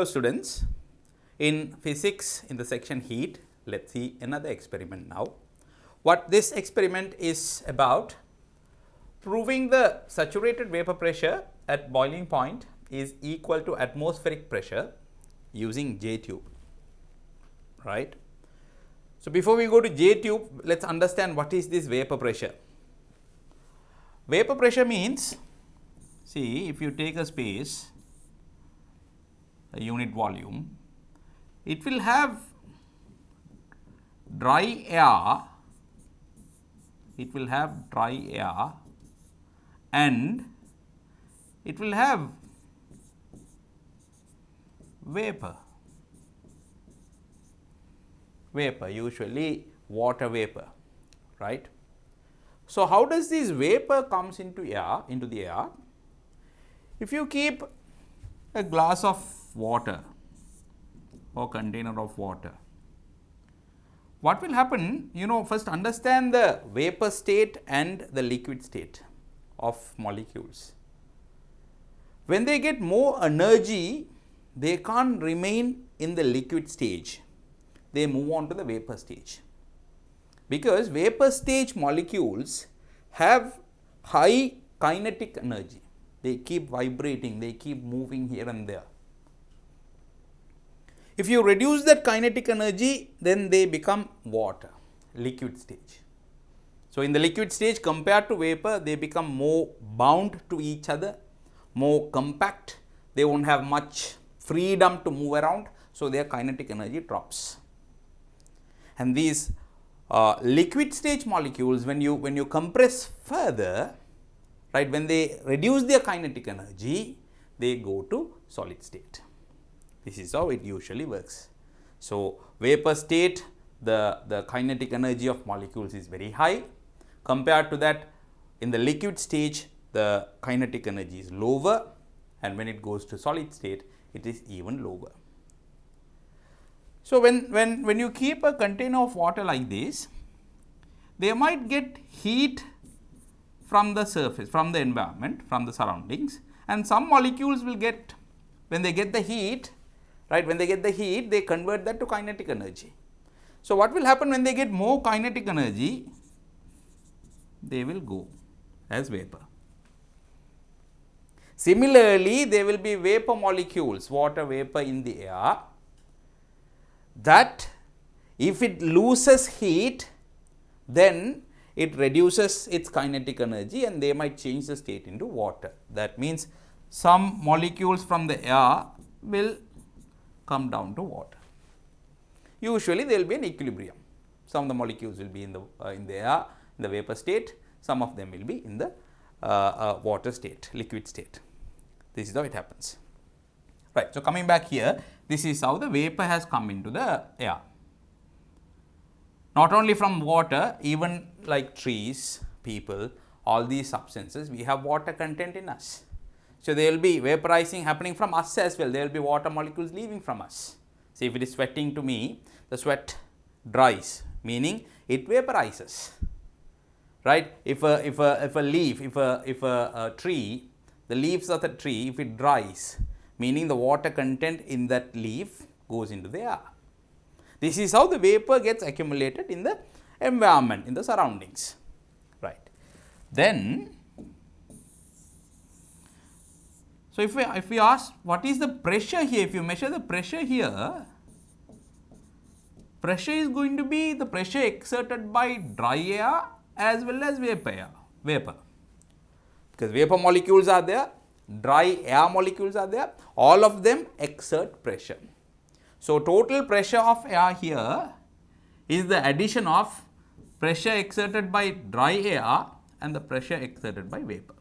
Hello students, in physics in the section heat, let us see another experiment now. What this experiment is about, proving the saturated vapor pressure at boiling point is equal to atmospheric pressure using J tube, right. So, before we go to J tube, let us understand what is this vapor pressure. Vapor pressure means, see, if you take a space, a unit volume, it will have dry air, and it will have vapor, usually water vapor, right. So, how does this vapor comes into the air? If you keep a glass of water or container of water, what will happen? First understand the vapor state and the liquid state of molecules. When they get more energy, they can't remain in the liquid stage, they move on to the vapor stage, because vapor stage molecules have high kinetic energy. They keep vibrating, they keep moving here and there. If you reduce that kinetic energy, then they become water, liquid stage. So, in the liquid stage compared to vapor, they become more bound to each other, more compact, they won't have much freedom to move around, so their kinetic energy drops. And these liquid stage molecules, when you compress further, right, when they reduce their kinetic energy, they go to solid state. This is how it usually works. So, vapor state, the kinetic energy of molecules is very high. Compared to that, in the liquid stage, the kinetic energy is lower, and when it goes to solid state, it is even lower. So, when you keep a container of water like this, they might get heat from the surface, from the environment, from the surroundings, and some molecules will get, when they get the heat, right, they convert that to kinetic energy. So, what will happen when they get more kinetic energy? They will go as vapor. Similarly, there will be vapor molecules, water vapor in the air, that if it loses heat, then it reduces its kinetic energy and they might change the state into water. That means, some molecules from the air will come down to water. Usually, there will be an equilibrium. Some of the molecules will be in the air, in the vapor state, some of them will be in the water state, liquid state. This is how it happens. Right. So, coming back here, this is how the vapor has come into the air. Not only from water, even like trees, people, all these substances, we have water content in us. So, there will be vaporizing happening from us as well, there will be water molecules leaving from us. See, if it is sweating to me, the sweat dries, meaning it vaporizes, right. If a tree, the leaves of the tree, if it dries, meaning the water content in that leaf goes into the air. This is how the vapor gets accumulated in the environment, in the surroundings, right. Then, so if we ask what is the pressure here, if you measure the pressure here, pressure is going to be the pressure exerted by dry air as well as vapor, because vapor molecules are there, dry air molecules are there, all of them exert pressure. So, total pressure of air here is the addition of pressure exerted by dry air and the pressure exerted by vapor.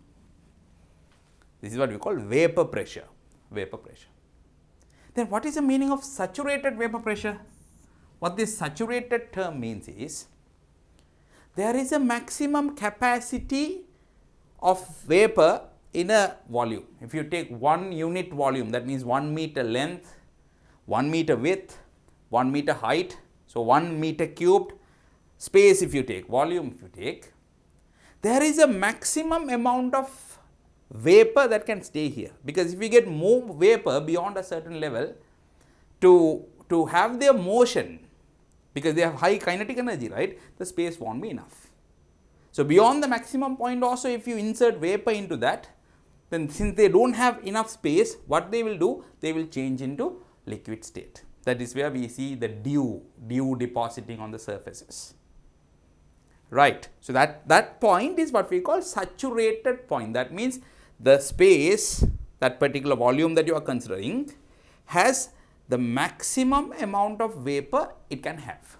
This is what we call vapor pressure, Then what is the meaning of saturated vapor pressure? What this saturated term means is, there is a maximum capacity of vapor in a volume. If you take 1 unit volume, that means 1 meter length, 1 meter width, 1 meter height. So, 1 meter cubed space if you take, volume if you take, there is a maximum amount of vapor that can stay here, because if we get more vapor beyond a certain level, to have their motion, because they have high kinetic energy, right, the space won't be enough. So, beyond the maximum point also, if you insert vapor into that, then since they don't have enough space, what they will do? They will change into liquid state. That is where we see the dew depositing on the surfaces. Right. So, that point is what we call saturated point. That means the space, that particular volume that you are considering, has the maximum amount of vapor it can have.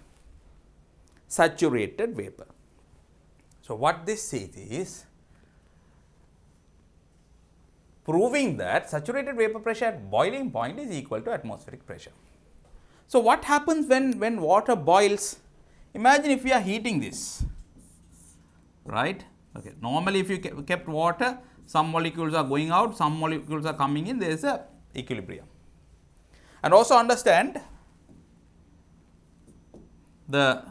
Saturated vapor. So, what this says is proving that saturated vapor pressure at boiling point is equal to atmospheric pressure. So, what happens when water boils? Imagine if we are heating this, right. Okay. Normally, if you kept water, some molecules are going out, some molecules are coming in, there is a equilibrium. And also understand the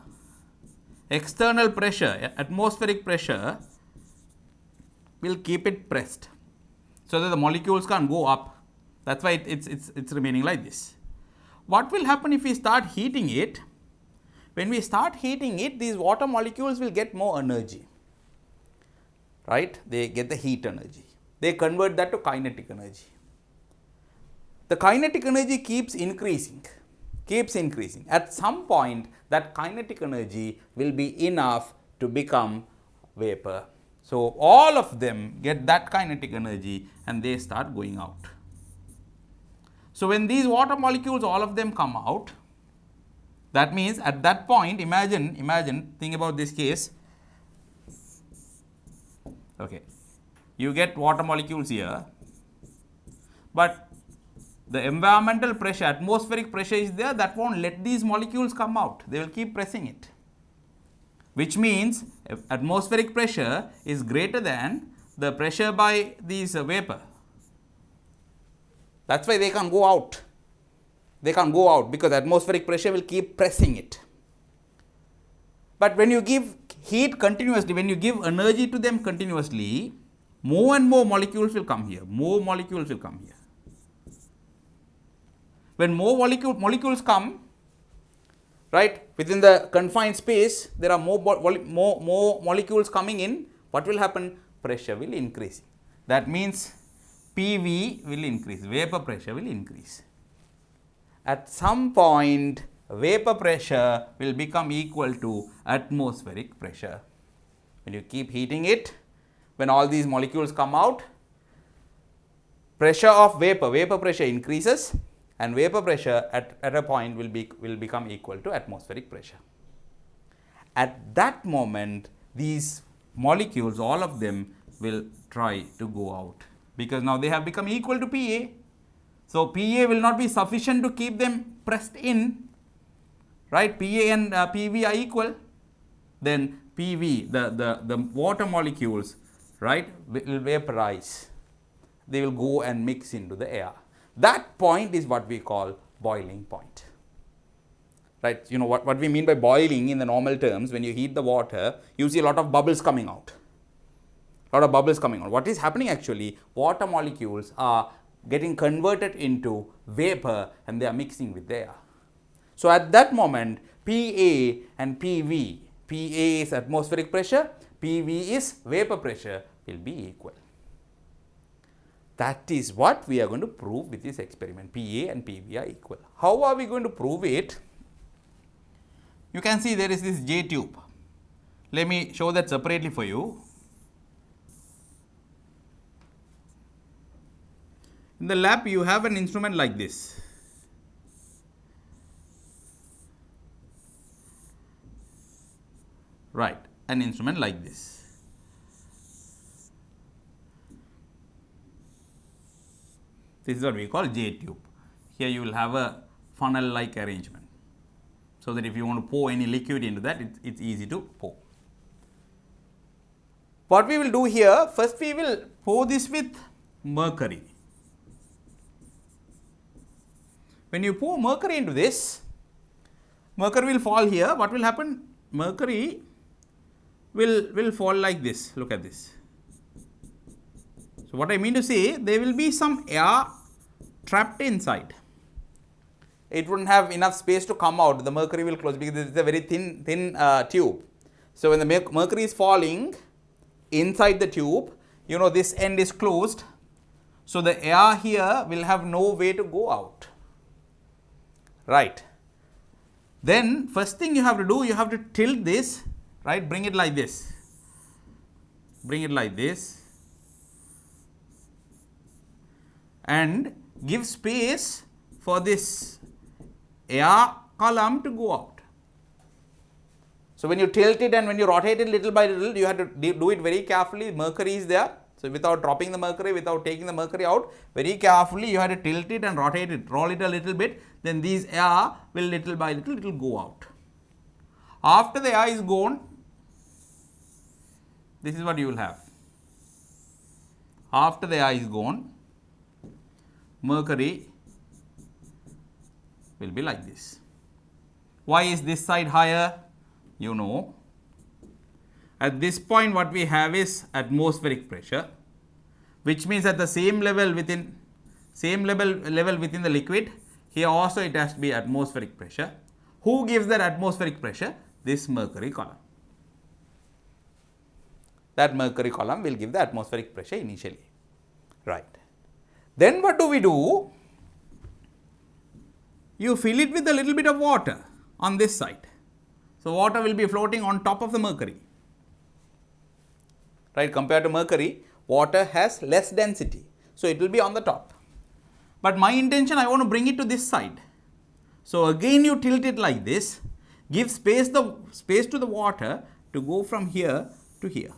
external pressure, atmospheric pressure, will keep it pressed, so that the molecules can't go up. That is why it's remaining like this. What will happen if we start heating it? When we start heating it, these water molecules will get more energy, right. They get the heat energy. They convert that to kinetic energy. The kinetic energy keeps increasing. At some point, that kinetic energy will be enough to become vapor. So, all of them get that kinetic energy and they start going out. So, when these water molecules, all of them come out, that means at that point, imagine, think about this case. Okay, you get water molecules here, but the environmental pressure, atmospheric pressure is there, that won't let these molecules come out. They will keep pressing it, which means atmospheric pressure is greater than the pressure by these vapor. That is why they can't go out. They can't go out because atmospheric pressure will keep pressing it. But when you give heat continuously, when you give energy to them continuously, more and more molecules will come here. When more molecules come, right, within the confined space, there are more molecules coming in. What will happen? Pressure will increase. That means PV will increase, vapor pressure will increase. At some point, vapor pressure will become equal to atmospheric pressure. When you keep heating it, when all these molecules come out, pressure of vapor pressure increases, and vapor pressure at a point will become equal to atmospheric pressure. At that moment, these molecules, all of them, will try to go out, because now they have become equal to PA. So, PA will not be sufficient to keep them pressed in, right. PA and PV are equal. Then PV, the water molecules, right, will vaporize. They will go and mix into the air. That point is what we call boiling point, right. You know what we mean by boiling in the normal terms. When you heat the water, you see a lot of bubbles coming out. What is happening actually? Water molecules are getting converted into vapor and they are mixing with the air. So, at that moment, PA and PV, PA is atmospheric pressure, PV is vapor pressure, will be equal. That is what we are going to prove with this experiment. PA and PV are equal. How are we going to prove it? You can see there is this J tube. Let me show that separately for you. In the lab, you have an instrument like this. Right, an instrument like this. This is what we call J tube. Here you will have a funnel like arrangement, so that if you want to pour any liquid into that, it's easy to pour. What we will do here, first we will pour this with mercury. When you pour mercury into this, mercury will fall here. What will happen? Mercury will fall like this. Look at this. So, what I mean to say, there will be some air trapped inside. it wouldn't have enough space to come out. The mercury will close because this is a very thin tube. So when the mercury is falling inside the tube, you know, this end is closed. So the air here will have no way to go out. Right. Then first thing you have to do, you have to tilt this, right, bring it like this. Bring it like this. And give space for this air column to go out. So when you tilt it and when you rotate it little by little, you have to do it very carefully. Mercury is there. So without dropping the mercury, without taking the mercury out, very carefully you have to tilt it and rotate it, roll it a little bit. Then these air will little by little go out. After the air is gone, this is what you will have. After the air is gone, mercury will be like this. Why is this side higher? You know, at this point what we have is atmospheric pressure, which means at the same level within the liquid, here also it has to be atmospheric pressure. Who gives that atmospheric pressure? This mercury column. That mercury column will give the atmospheric pressure initially. Right. Then what do? You fill it with a little bit of water on this side. So water will be floating on top of the mercury. Right, compared to mercury, water has less density. So it will be on the top. But my intention, I want to bring it to this side. So again you tilt it like this, give space to the water to go from here to here.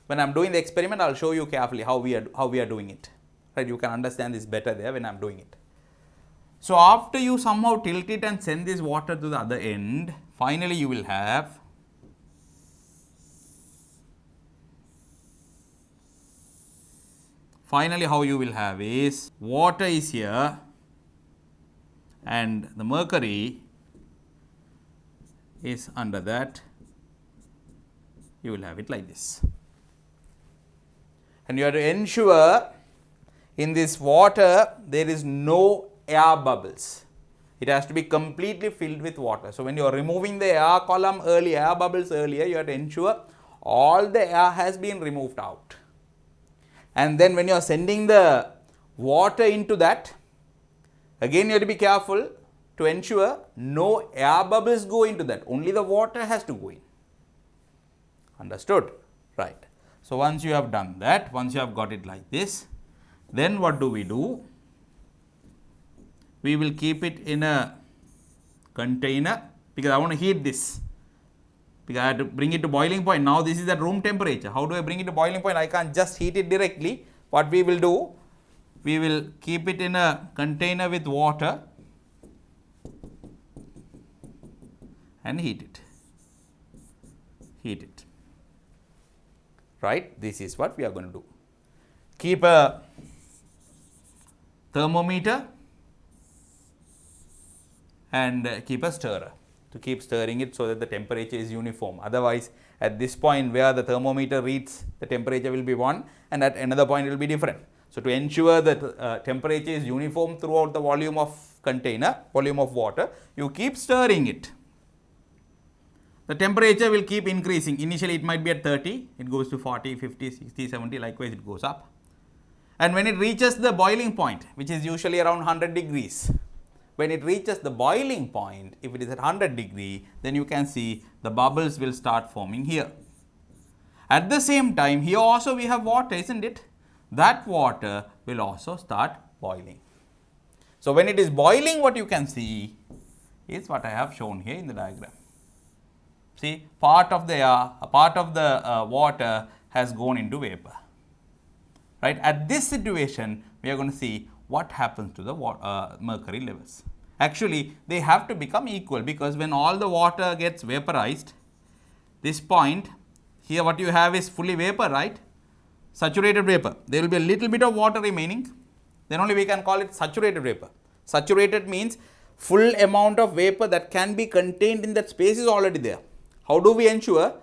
When I am doing the experiment, I will show you carefully how we are doing it. Right, you can understand this better there when I am doing it. So after you somehow tilt it and send this water to the other end, finally you will have how you will have is water is here and the mercury is under that. You will have it like this. And you have to ensure in this water there is no air bubbles. It has to be completely filled with water. So when you are removing the air column earlier, air bubbles earlier, you have to ensure all the air has been removed out. And then when you are sending the water into that, again you have to be careful to ensure no air bubbles go into that. Only the water has to go in. Understood? Right. So once you have done that, once you have got it like this, then what do? We will keep it in a container because I want to heat this. Because I have to bring it to boiling point. Now this is at room temperature. How do I bring it to boiling point? I can't just heat it directly. What we will do, we will keep it in a container with water and heat it. Right? This is what we are going to do. Keep a thermometer and keep a stirrer to keep stirring it so that the temperature is uniform. Otherwise, at this point where the thermometer reads, the temperature will be one and at another point it will be different. So to ensure that temperature is uniform throughout the volume of water, you keep stirring it. The temperature will keep increasing. Initially it might be at 30, it goes to 40, 50, 60, 70, likewise it goes up. And when it reaches the boiling point, which is usually around 100 degrees, when it reaches the boiling point, if it is at 100 degree, then you can see the bubbles will start forming here. At the same time, here also we have water, isn't it? That water will also start boiling. So when it is boiling, what you can see is what I have shown here in the diagram. See, part of the water has gone into vapor. Right? At this situation, we are going to see what happens to the mercury levels. Actually, they have to become equal because when all the water gets vaporized, this point here what you have is fully vapor, right? Saturated vapor. There will be a little bit of water remaining. Then only we can call it saturated vapor. Saturated means full amount of vapor that can be contained in that space is already there. How do we ensure?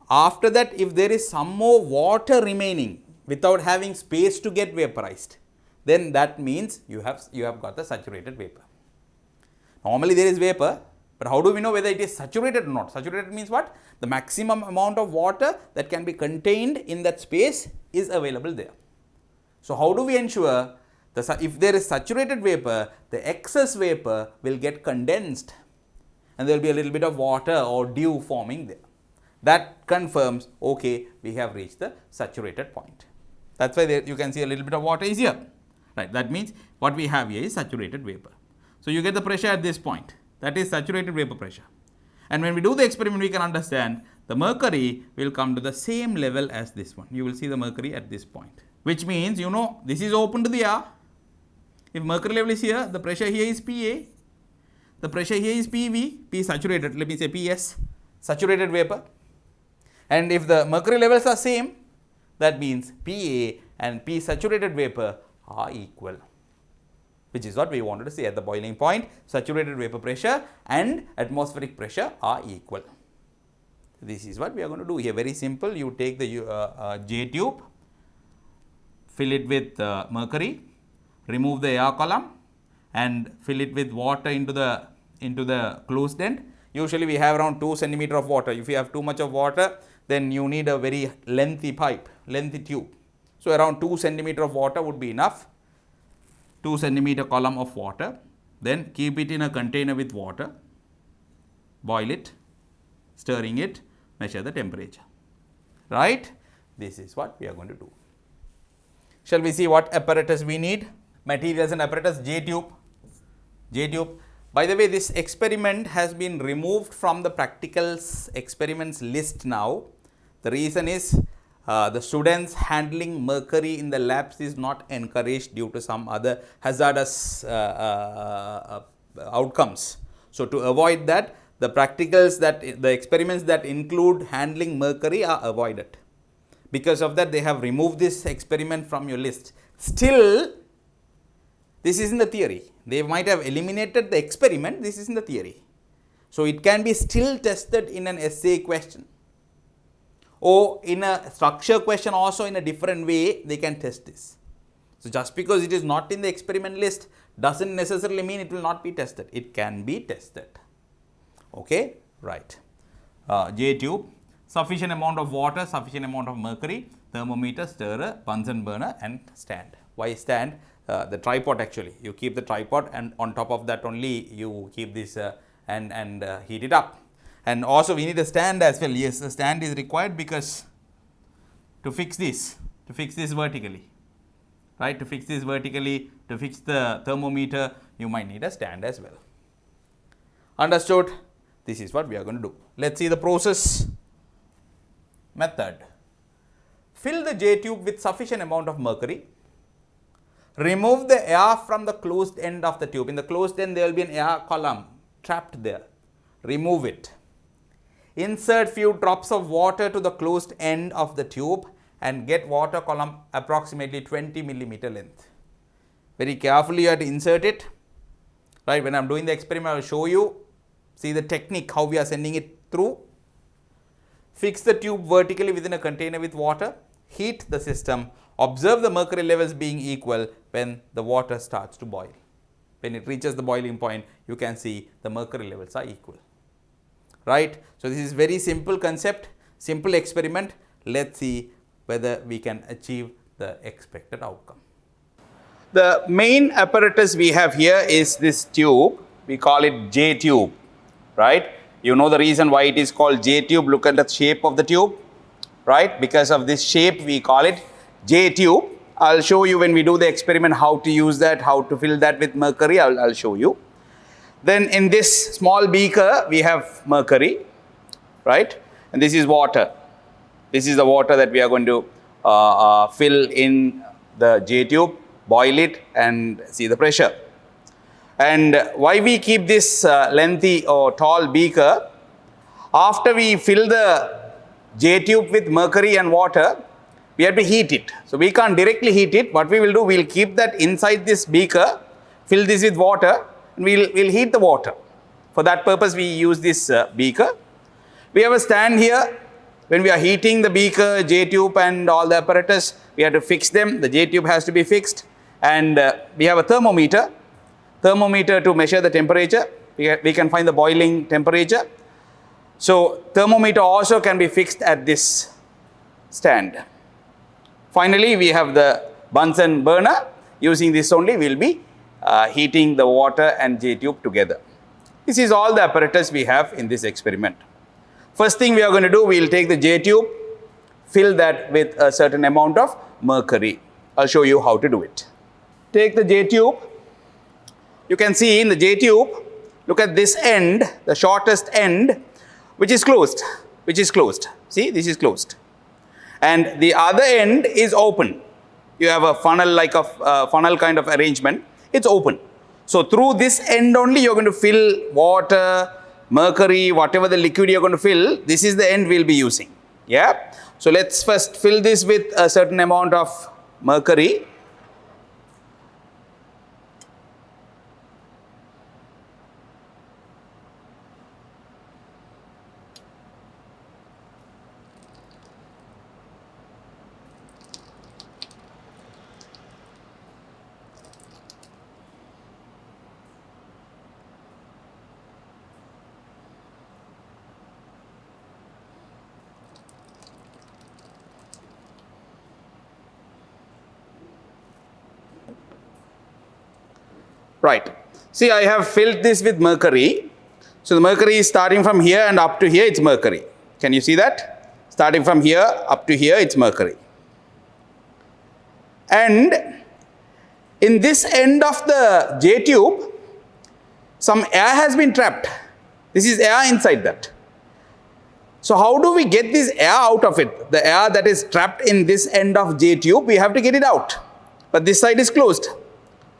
After that, if there is some more water remaining without having space to get vaporized, then that means you have got the saturated vapor. Normally there is vapor, but how do we know whether it is saturated or not? Saturated means what? The maximum amount of water that can be contained in that space is available there. So how do we ensure if there is saturated vapor, the excess vapor will get condensed and there will be a little bit of water or dew forming there. That confirms, okay, we have reached the saturated point. That's why you can see a little bit of water is here. Right, that means what we have here is saturated vapor. So you get the pressure at this point. That is saturated vapor pressure. And when we do the experiment, we can understand the mercury will come to the same level as this one. You will see the mercury at this point, which means, you know, this is open to the air. If mercury level is here, the pressure here is PA. The pressure here is PV, P saturated, let me say PS, saturated vapor. And if the mercury levels are same, that means PA and P saturated vapor are equal, which is what we wanted to say at the boiling point. Saturated vapor pressure and atmospheric pressure are equal. This is what we are going to do here. Very simple. You take the J tube, fill it with mercury, remove the air column and fill it with water into the closed end. Usually we have around 2 centimeter of water. If you have too much of water, then you need a very lengthy pipe, lengthy tube. So around 2 centimeter of water would be enough. 2 centimeter column of water. Then keep it in a container with water. Boil it, stirring it, measure the temperature. Right? This is what we are going to do. Shall we see what apparatus we need? Materials and apparatus, J tube. J tube. By the way, this experiment has been removed from the practical experiments list now. The reason is the students handling mercury in the labs is not encouraged due to some other hazardous outcomes. So to avoid that, the practicals the experiments that include handling mercury are avoided. Because of that, they have removed this experiment from your list. Still, this is in the theory. They might have eliminated the experiment. This is in the theory. So it can be still tested in an essay question, or in a structure question also in a different way they can test this. So just because it is not in the experiment list doesn't necessarily mean it will not be tested. It can be tested. Okay, right. J tube, sufficient amount of water, sufficient amount of mercury, thermometer, stirrer, Bunsen burner and stand. Why stand? The tripod actually. You keep the tripod and on top of that only you keep this and heat it up. And also we need a stand as well. Yes, a stand is required because to fix this vertically, right? To fix this vertically, to fix the thermometer, you might need a stand as well. Understood? This is what we are going to do. Let's see the process. Method. Fill the J tube with sufficient amount of mercury. Remove the air from the closed end of the tube. In the closed end, there will be an air column trapped there. Remove it. Insert few drops of water to the closed end of the tube and get water column approximately 20 millimeter length. Very carefully you have to insert it. Right, when I am doing the experiment, I will show you. See the technique, how we are sending it through. Fix the tube vertically within a container with water. Heat the system. Observe the mercury levels being equal when the water starts to boil. When it reaches the boiling point, you can see the mercury levels are equal. Right? So this is very simple concept, simple experiment. Let's see whether we can achieve the expected outcome. The main apparatus we have here is this tube. We call it J tube. Right? You know the reason why it is called J tube. Look at the shape of the tube. Right? Because of this shape, we call it J tube. I'll show you when we do the experiment how to use that, how to fill that with mercury. I'll show you. Then in this small beaker, we have mercury, right? And this is water. This is the water that we are going to fill in the J tube, boil it and see the pressure. And why we keep this lengthy or tall beaker? After we fill the J tube with mercury and water, we have to heat it. So we can't directly heat it. What we will do, we'll keep that inside this beaker, fill this with water, and we'll heat the water. For that purpose, we use this beaker. We have a stand here. When we are heating the beaker, J tube and all the apparatus, we have to fix them. The J tube has to be fixed. And we have a thermometer to measure the temperature. We can find the boiling temperature. So thermometer also can be fixed at this stand. Finally, we have the Bunsen burner. Using this only, we will be heating the water and J tube together. This is all the apparatus we have in this experiment. First thing we are going to do, we will take the J tube, fill that with a certain amount of mercury. I'll show you how to do it. Take the J tube. You can see in the J tube, look at this end, the shortest end, which is closed. See, this is closed. And the other end is open. You have a funnel like a funnel kind of arrangement. It's open. So through this end only, you're going to fill water, mercury, whatever the liquid you're going to fill. This is the end we'll be using. Yeah. So let's first fill this with a certain amount of mercury. Right. See, I have filled this with mercury. So the mercury is starting from here and up to here, it's mercury. Can you see that? Starting from here up to here, it's mercury. And in this end of the J tube, some air has been trapped. This is air inside that. So how do we get this air out of it? The air that is trapped in this end of J tube, we have to get it out. But this side is closed.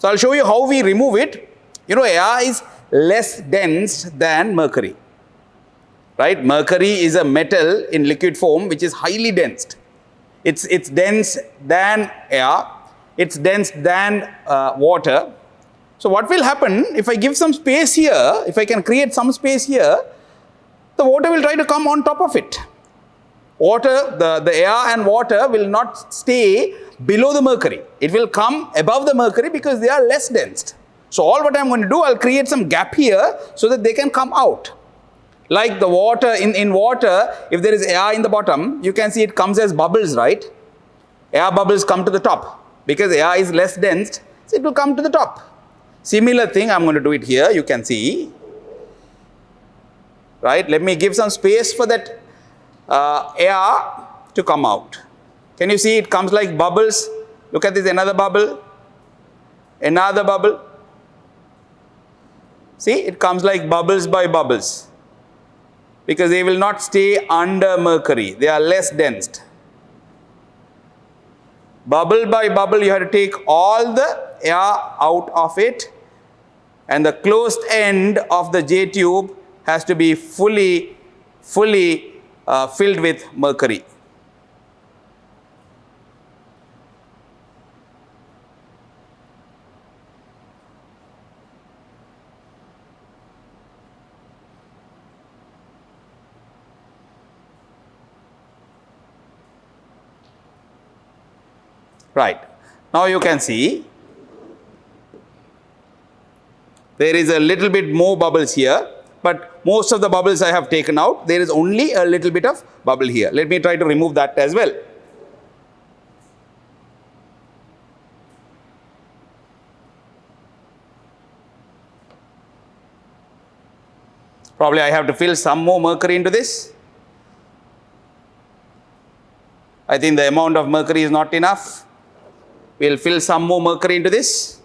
So I'll show you how we remove it. You know, air is less dense than mercury. Right? Mercury is a metal in liquid form which is highly dense. It's dense than air. It's dense than water. So what will happen if I give some space here, if I can create some space here, the water will try to come on top of it. Water, the air and water will not stay below the mercury. It will come above the mercury because they are less dense. So all what I'm going to do, I'll create some gap here so that they can come out. Like the water, in water, if there is air in the bottom, you can see it comes as bubbles, right? Air bubbles come to the top. Because air is less dense, so it will come to the top. Similar thing, I'm going to do it here, you can see. Right? Let me give some space for that air to come out. Can you see it comes like bubbles? Look at this, another bubble. Another bubble. See, it comes like bubbles by bubbles. Because they will not stay under mercury. They are less dense. Bubble by bubble, you have to take all the air out of it. And the closed end of the J tube has to be fully filled with mercury. Right. Now you can see there is a little bit more bubbles here, but most of the bubbles I have taken out. There is only a little bit of bubble here. Let me try to remove that as well. Probably I have to fill some more mercury into this. I think the amount of mercury is not enough. We'll fill some more mercury into this.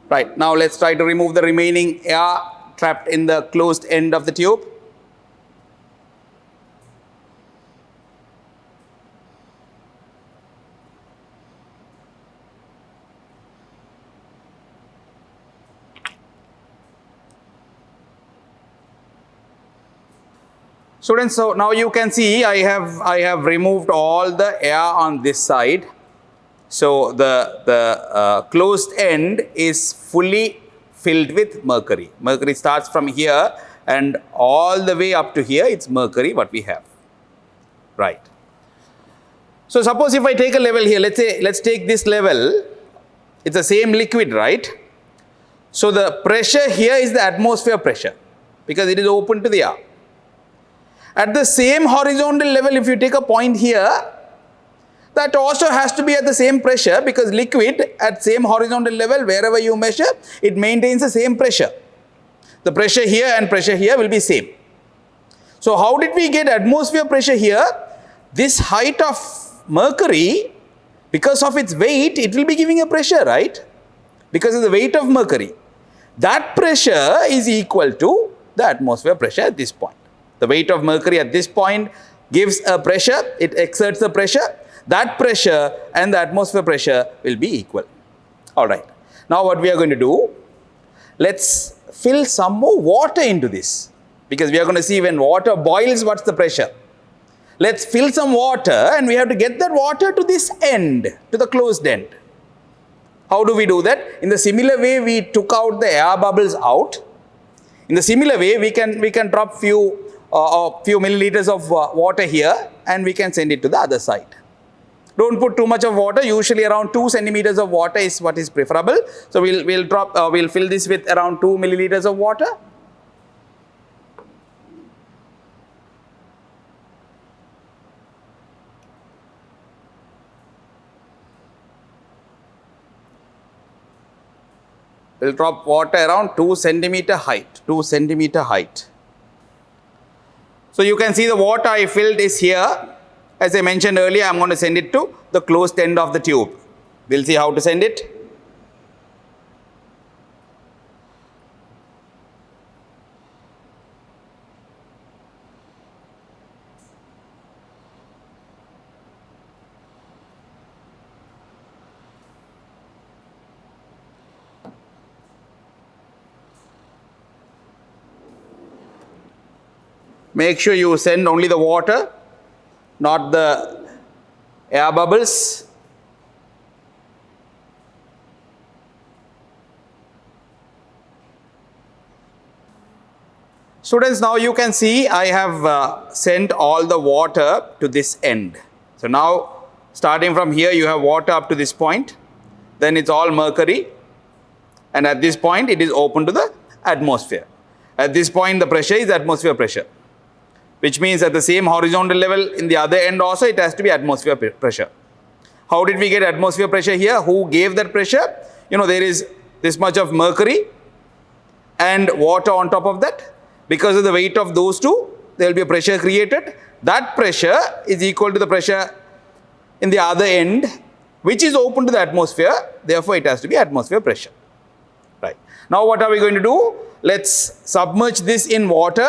Right, now let's try to remove the remaining air trapped in the closed end of the tube. Students, so now you can see I have removed all the air on this side. So the closed end is fully filled with mercury. Mercury starts from here and all the way up to here it's mercury what we have, right. So suppose if I take a level here, let's take this level, it's the same liquid, right. So the pressure here is the atmosphere pressure because it is open to the air. At the same horizontal level, if you take a point here, that also has to be at the same pressure because liquid at same horizontal level, wherever you measure, it maintains the same pressure. The pressure here and pressure here will be same. So how did we get atmosphere pressure here? This height of mercury, because of its weight, it will be giving a pressure, right? Because of the weight of mercury. That pressure is equal to the atmosphere pressure at this point. The weight of mercury at this point gives a pressure, it exerts the pressure. That pressure and the atmosphere pressure will be equal. Alright. Now what we are going to do, let's fill some more water into this. Because we are going to see when water boils, what's the pressure. Let's fill some water and we have to get that water to this end, to the closed end. How do we do that? In the similar way we took out the air bubbles out. In the similar way we can drop few milliliters of water here and we can send it to the other side. Don't put too much of water. Usually around 2 centimeters of water is what is preferable. So we'll fill this with around 2 milliliters of water. We'll drop water around 2 centimeter height. 2 centimeter height. So you can see the water I filled is here. As I mentioned earlier, I'm going to send it to the closed end of the tube. We'll see how to send it. Make sure you send only the water, not the air bubbles. Students, now you can see I have sent all the water to this end. So now starting from here you have water up to this point, then it's all mercury, and at this point it is open to the atmosphere. At this point the pressure is atmosphere pressure, which means at the same horizontal level in the other end also it has to be atmosphere pressure. How did we get atmosphere pressure here? Who gave that pressure? You know, there is this much of mercury and water on top of that. Because of the weight of those two, there will be a pressure created. That pressure is equal to the pressure in the other end, which is open to the atmosphere. Therefore, it has to be atmosphere pressure. Right. Now, what are we going to do? Let's submerge this in water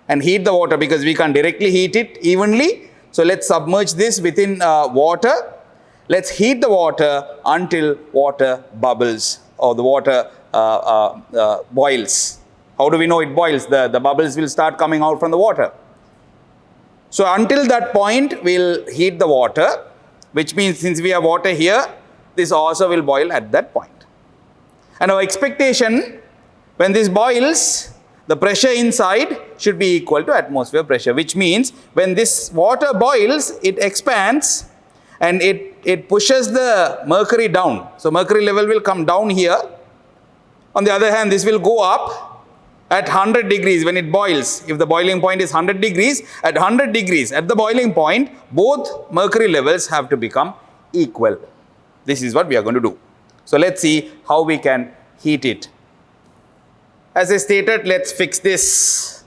and heat the water because we can't directly heat it evenly. So let's submerge this within water. Let's heat the water until water bubbles or the water boils. How do we know it boils? The bubbles will start coming out from the water. So until that point, we'll heat the water, which means since we have water here, this also will boil at that point. And our expectation, when this boils, the pressure inside should be equal to atmosphere pressure, which means when this water boils, it expands and it pushes the mercury down. So mercury level will come down here. On the other hand, this will go up at 100 degrees when it boils. If the boiling point is 100 degrees, at 100 degrees, at the boiling point, both mercury levels have to become equal. This is what we are going to do. So let's see how we can heat it. As I stated, let's fix this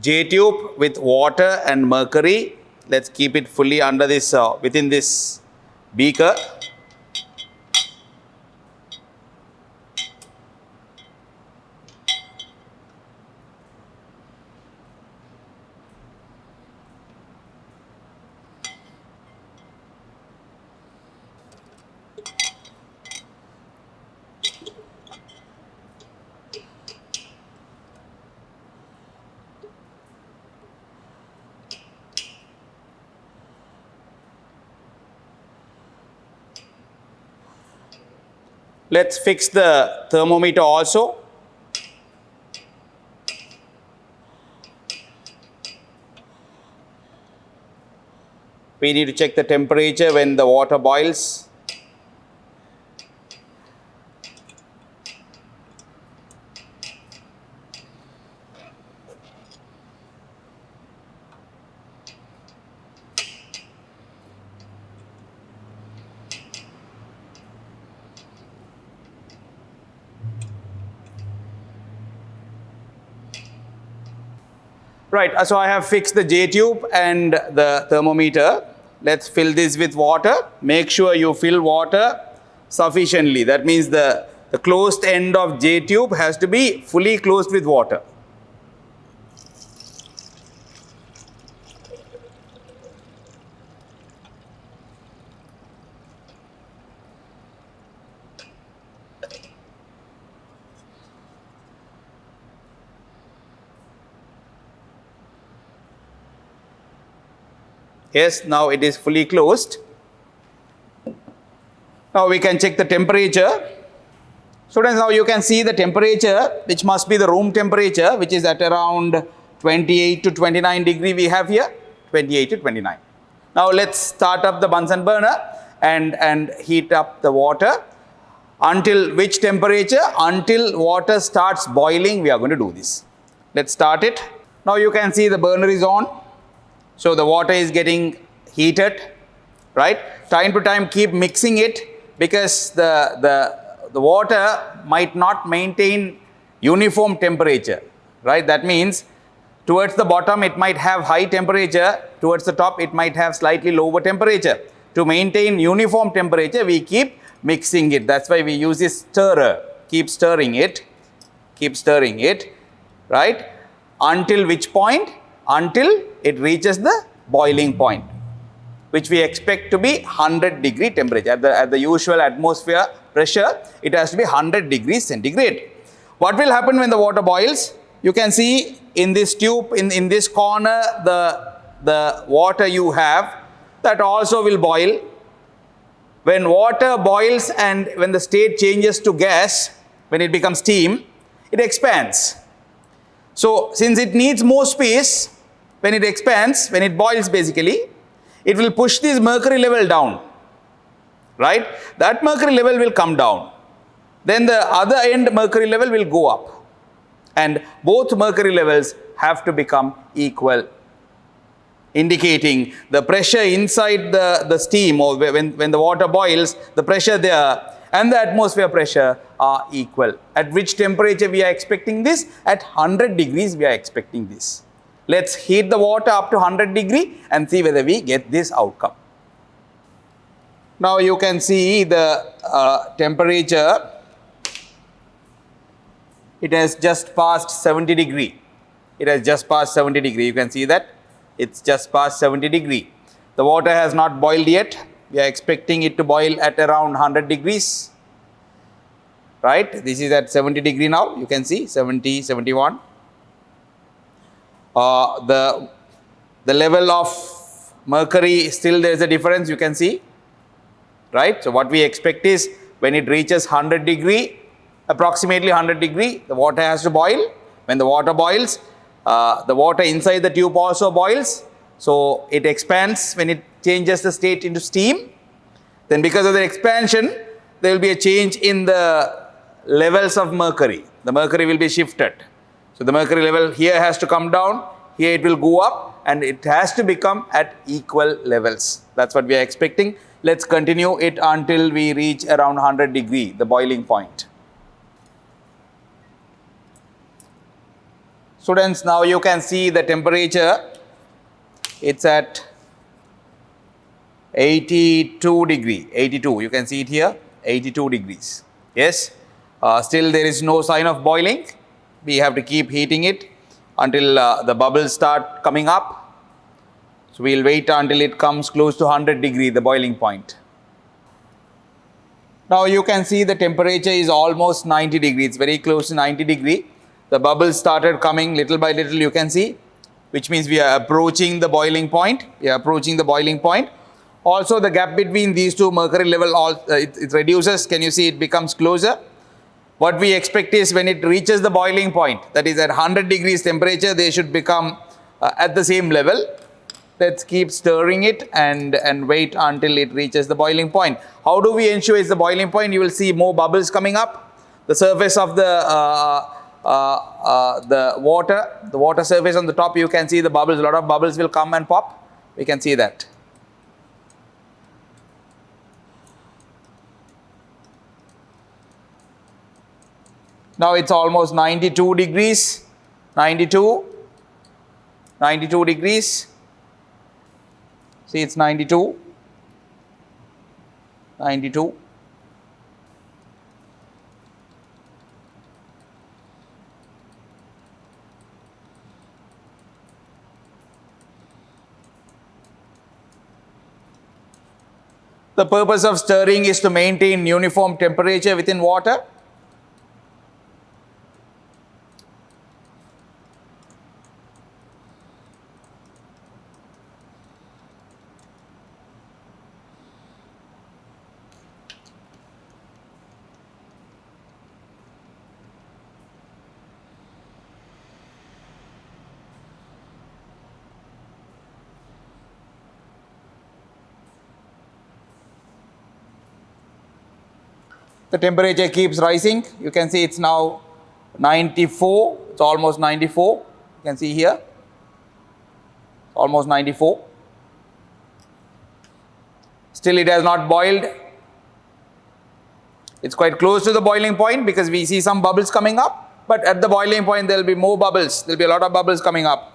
J tube with water and mercury. Let's keep it fully under this, within this beaker. Let's fix the thermometer also. We need to check the temperature when the water boils. Right, so I have fixed the J tube and the thermometer. Let's fill this with water. Make sure you fill water sufficiently. That means the closed end of J tube has to be fully closed with water. Yes, now it is fully closed. Now we can check the temperature. Students, now you can see the temperature, which must be the room temperature, which is at around 28 to 29 degree we have here, 28 to 29. Now let's start up the Bunsen burner and heat up the water. Until which temperature? Until water starts boiling, we are going to do this. Let's start it. Now you can see the burner is on. So the water is getting heated, right? Time to time keep mixing it, because the water might not maintain uniform temperature, right? That means towards the bottom it might have high temperature, towards the top it might have slightly lower temperature. To maintain uniform temperature, we keep mixing it. That's why we use this stirrer. Keep stirring it, right? Until which point? Until it reaches the boiling point, which we expect to be 100 degree temperature. At the usual atmosphere pressure, it has to be 100 degrees centigrade. What will happen when the water boils? You can see in this tube, in this corner, the water you have, that also will boil. When water boils and when the state changes to gas, when it becomes steam, it expands. So since it needs more space, when it expands, when it boils basically, it will push this mercury level down, right? That mercury level will come down. Then the other end mercury level will go up. And both mercury levels have to become equal, indicating the pressure inside the steam, or when the water boils, the pressure there and the atmosphere pressure are equal. At which temperature we are expecting this? At 100 degrees we are expecting this. Let's heat the water up to 100 degree and see whether we get this outcome. Now you can see the temperature. It has just passed 70 degree. It has just passed 70 degree. You can see that it's just past 70 degree. The water has not boiled yet. We are expecting it to boil at around 100 degrees. Right? This is at 70 degree now. You can see 70, 71. The level of mercury, still there is a difference, you can see. Right? So what we expect is when it reaches 100 degree, approximately 100 degree, the water has to boil. When the water boils, the water inside the tube also boils. So it expands when it changes the state into steam. Then because of the expansion, there will be a change in the levels of mercury. The mercury will be shifted. So the mercury level here has to come down, here it will go up, and it has to become at equal levels. That's what we are expecting. Let's continue it until we reach around 100 degree, the boiling point. Students, now you can see the temperature. It's at 82 degree, 82. You can see it here, 82 degrees. Yes. Still there is no sign of boiling. We have to keep heating it until the bubbles start coming up. So we'll wait until it comes close to 100 degree, the boiling point. Now you can see the temperature is almost 90 degrees. It's very close to 90 degree. The bubbles started coming little by little, you can see, which means we are approaching the boiling point. We are approaching the boiling point. Also the gap between these two mercury level, it reduces. Can you see it becomes closer? What we expect is when it reaches the boiling point, that is at 100 degrees temperature, they should become at the same level. Let's keep stirring it and wait until it reaches the boiling point. How do we ensure it's the boiling point? You will see more bubbles coming up. The surface of the water surface on the top, you can see the bubbles. A lot of bubbles will come and pop. We can see that. Now it's almost 92 degrees. 92 degrees. See, it's 92. The purpose of stirring is to maintain uniform temperature within water. The temperature keeps rising. You can see it's now 94. It's almost 94. You can see here. Almost 94. Still it has not boiled. It's quite close to the boiling point because we see some bubbles coming up. But at the boiling point there will be more bubbles. There will be a lot of bubbles coming up.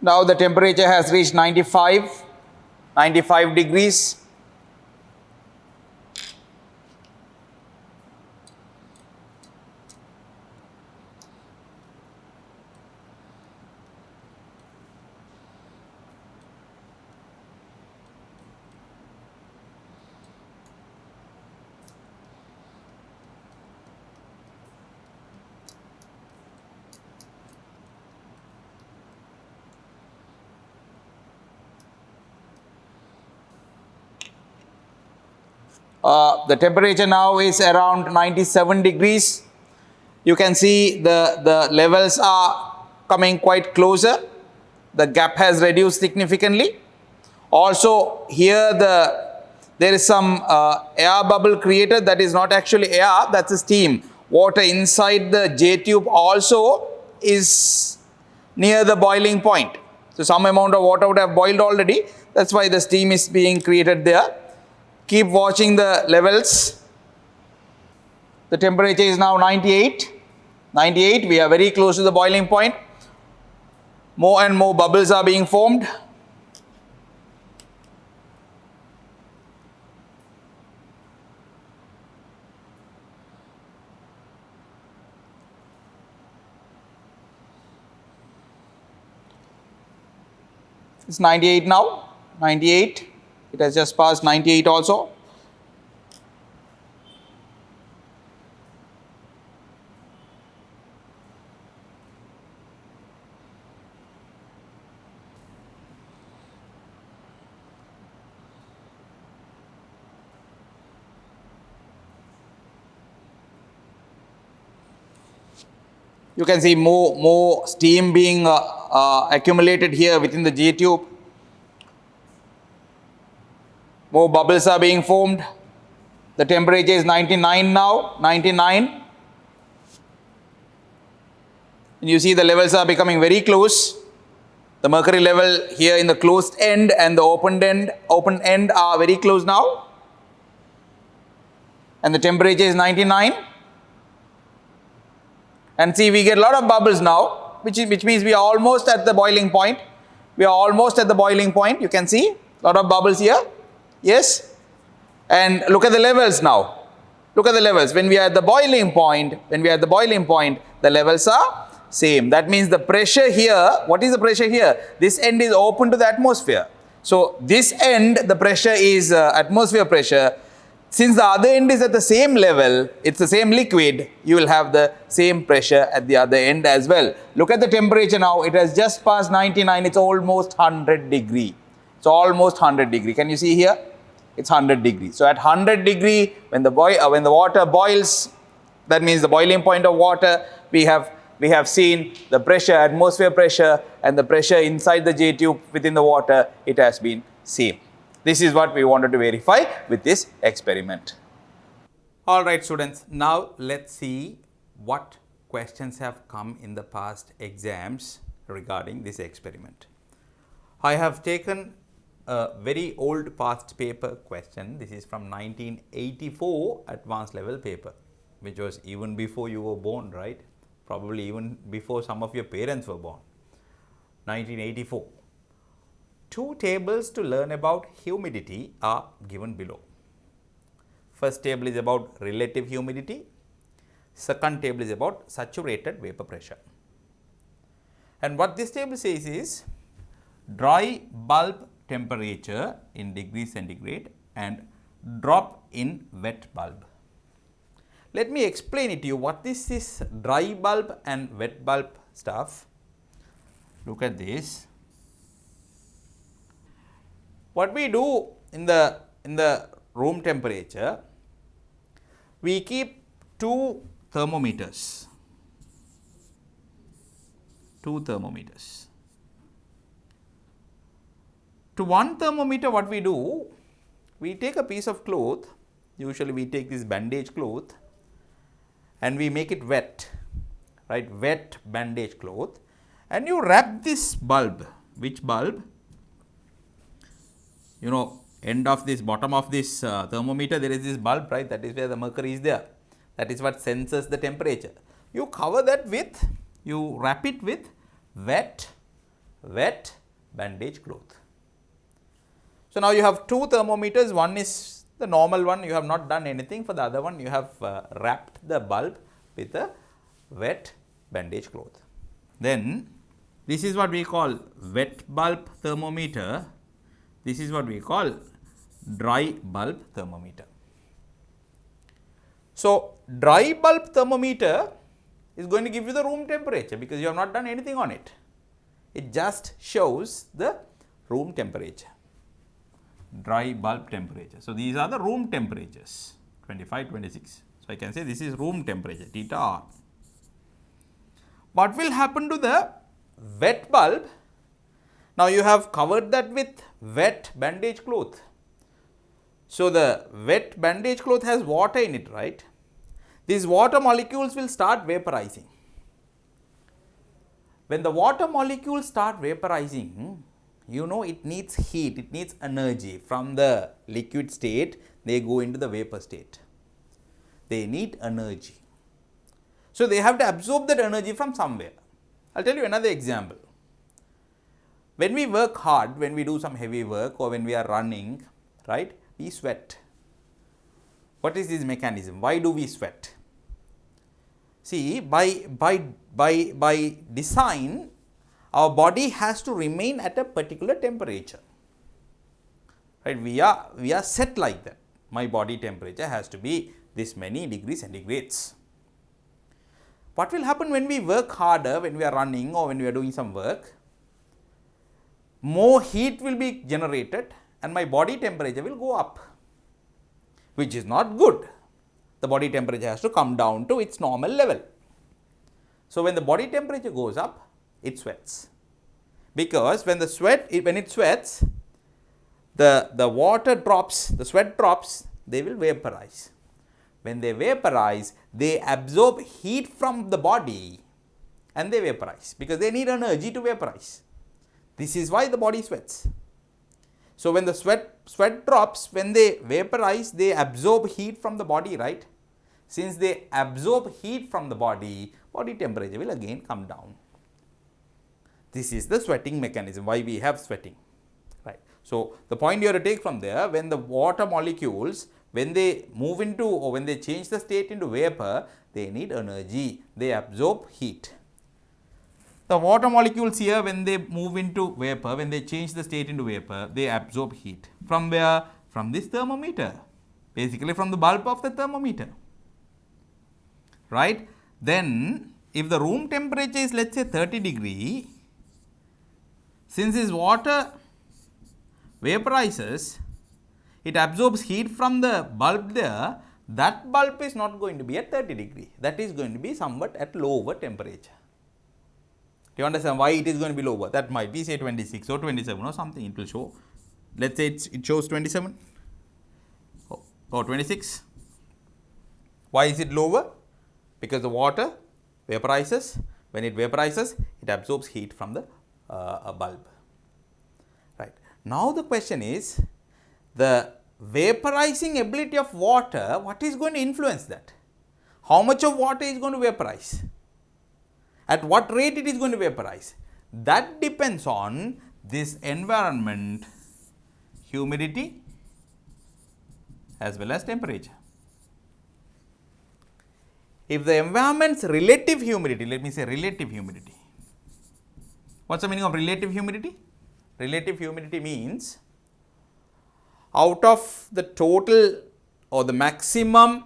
Now the temperature has reached 95 degrees. The temperature now is around 97 degrees. You can see the levels are coming quite closer. The gap has reduced significantly. Also here there is some air bubble created. That is not actually air, that's a steam. Water inside the J tube also is near the boiling point. So some amount of water would have boiled already. That's why the steam is being created there. Keep watching the levels. The temperature is now 98. We are very close to the boiling point. More and more bubbles are being formed. It's 98 now. 98. It has just passed 98 also. You can see more steam being accumulated here within the J tube. More bubbles are being formed. The temperature is 99 now, 99. And you see the levels are becoming very close. The mercury level here in the closed end and the open end are very close now. And the temperature is 99. And see, we get a lot of bubbles now, which means we are almost at the boiling point. We are almost at the boiling point. You can see a lot of bubbles here. Yes. And look at the levels now. Look at the levels. When we are at the boiling point, the levels are same. That means the pressure here, what is the pressure here? This end is open to the atmosphere. So this end, the pressure is atmosphere pressure. Since the other end is at the same level, it's the same liquid, you will have the same pressure at the other end as well. Look at the temperature now. It has just passed 99. It's almost 100 degree. It's almost 100 degree. Can you see here? It's 100 degrees. So at 100 degree, when the water boils, that means the boiling point of water, we have seen the pressure, atmosphere pressure, and the pressure inside the J tube within the water, it has been same. This is what we wanted to verify with this experiment. Alright students, now let's see what questions have come in the past exams regarding this experiment. I have taken a very old past paper question. This is from 1984 advanced level paper, which was even before you were born, right? Probably even before some of your parents were born. 1984. 2 tables to learn about humidity are given below. First table is about relative humidity. Second table is about saturated vapor pressure. And what this table says is dry bulb temperature in degrees centigrade and drop in wet bulb. Let me explain it to you what this is dry bulb and wet bulb stuff. Look at this. What we do in the room temperature, we keep 2 thermometers. 2 thermometers. To one thermometer, what we do, we take a piece of cloth, usually we take this bandage cloth and we make it wet, right, wet bandage cloth, and you wrap this bulb. Which bulb? You know, end of this, bottom of this thermometer, there is this bulb, right, that is where the mercury is there. That is what senses the temperature. You cover that with, you wrap it with wet bandage cloth. So now you have 2 thermometers. One is the normal one, you have not done anything. For the other one, you have wrapped the bulb with a wet bandage cloth. Then this is what we call wet bulb thermometer. This is what we call dry bulb thermometer. So dry bulb thermometer is going to give you the room temperature because you have not done anything on it. It just shows the room temperature. Dry bulb temperature. So these are the room temperatures, 25, 26. So I can say this is room temperature, theta R. What will happen to the wet bulb? Now you have covered that with wet bandage cloth. So the wet bandage cloth has water in it, right? These water molecules will start vaporizing. When the water molecules start vaporizing, you know it needs heat, it needs energy. From the liquid state, they go into the vapor state. They need energy. So they have to absorb that energy from somewhere. I'll tell you another example. When we work hard, when we do some heavy work or when we are running, right, we sweat. What is this mechanism? Why do we sweat? See, by design, our body has to remain at a particular temperature. Right? We are set like that. My body temperature has to be this many degrees centigrades. What will happen when we work harder, when we are running or when we are doing some work? More heat will be generated and my body temperature will go up, which is not good. The body temperature has to come down to its normal level. So when the body temperature goes up, it sweats. Because when it sweats, the water drops, the sweat drops, they will vaporize. When they vaporize, they absorb heat from the body and they vaporize because they need energy to vaporize. This is why the body sweats. So when the sweat drops, when they vaporize, they absorb heat from the body, right? Since they absorb heat from the body, body temperature will again come down. This is the sweating mechanism, why we have sweating, right. So, the point you have to take from there, when the water molecules, when they move into or when they change the state into vapor, they need energy, they absorb heat. The water molecules here, when they move into vapor, when they change the state into vapor, they absorb heat. From where? From this thermometer, basically from the bulb of the thermometer, right. Then, if the room temperature is, let us say 30 degree, since this water vaporizes, it absorbs heat from the bulb there, that bulb is not going to be at 30 degree, that is going to be somewhat at lower temperature. Do you understand why it is going to be lower? That might be say 26 or 27 or something, it will show. Let us say it shows 27 or 26. Why is it lower? Because the water vaporizes. When it vaporizes, it absorbs heat from the bulb. Right. Now, the question is, the vaporizing ability of water, what is going to influence that? How much of water is going to vaporize? At what rate it is going to vaporize? That depends on this environment, humidity as well as temperature. If the environment's relative humidity, let me say relative humidity. What's the meaning of relative humidity? Relative humidity means out of the total or the maximum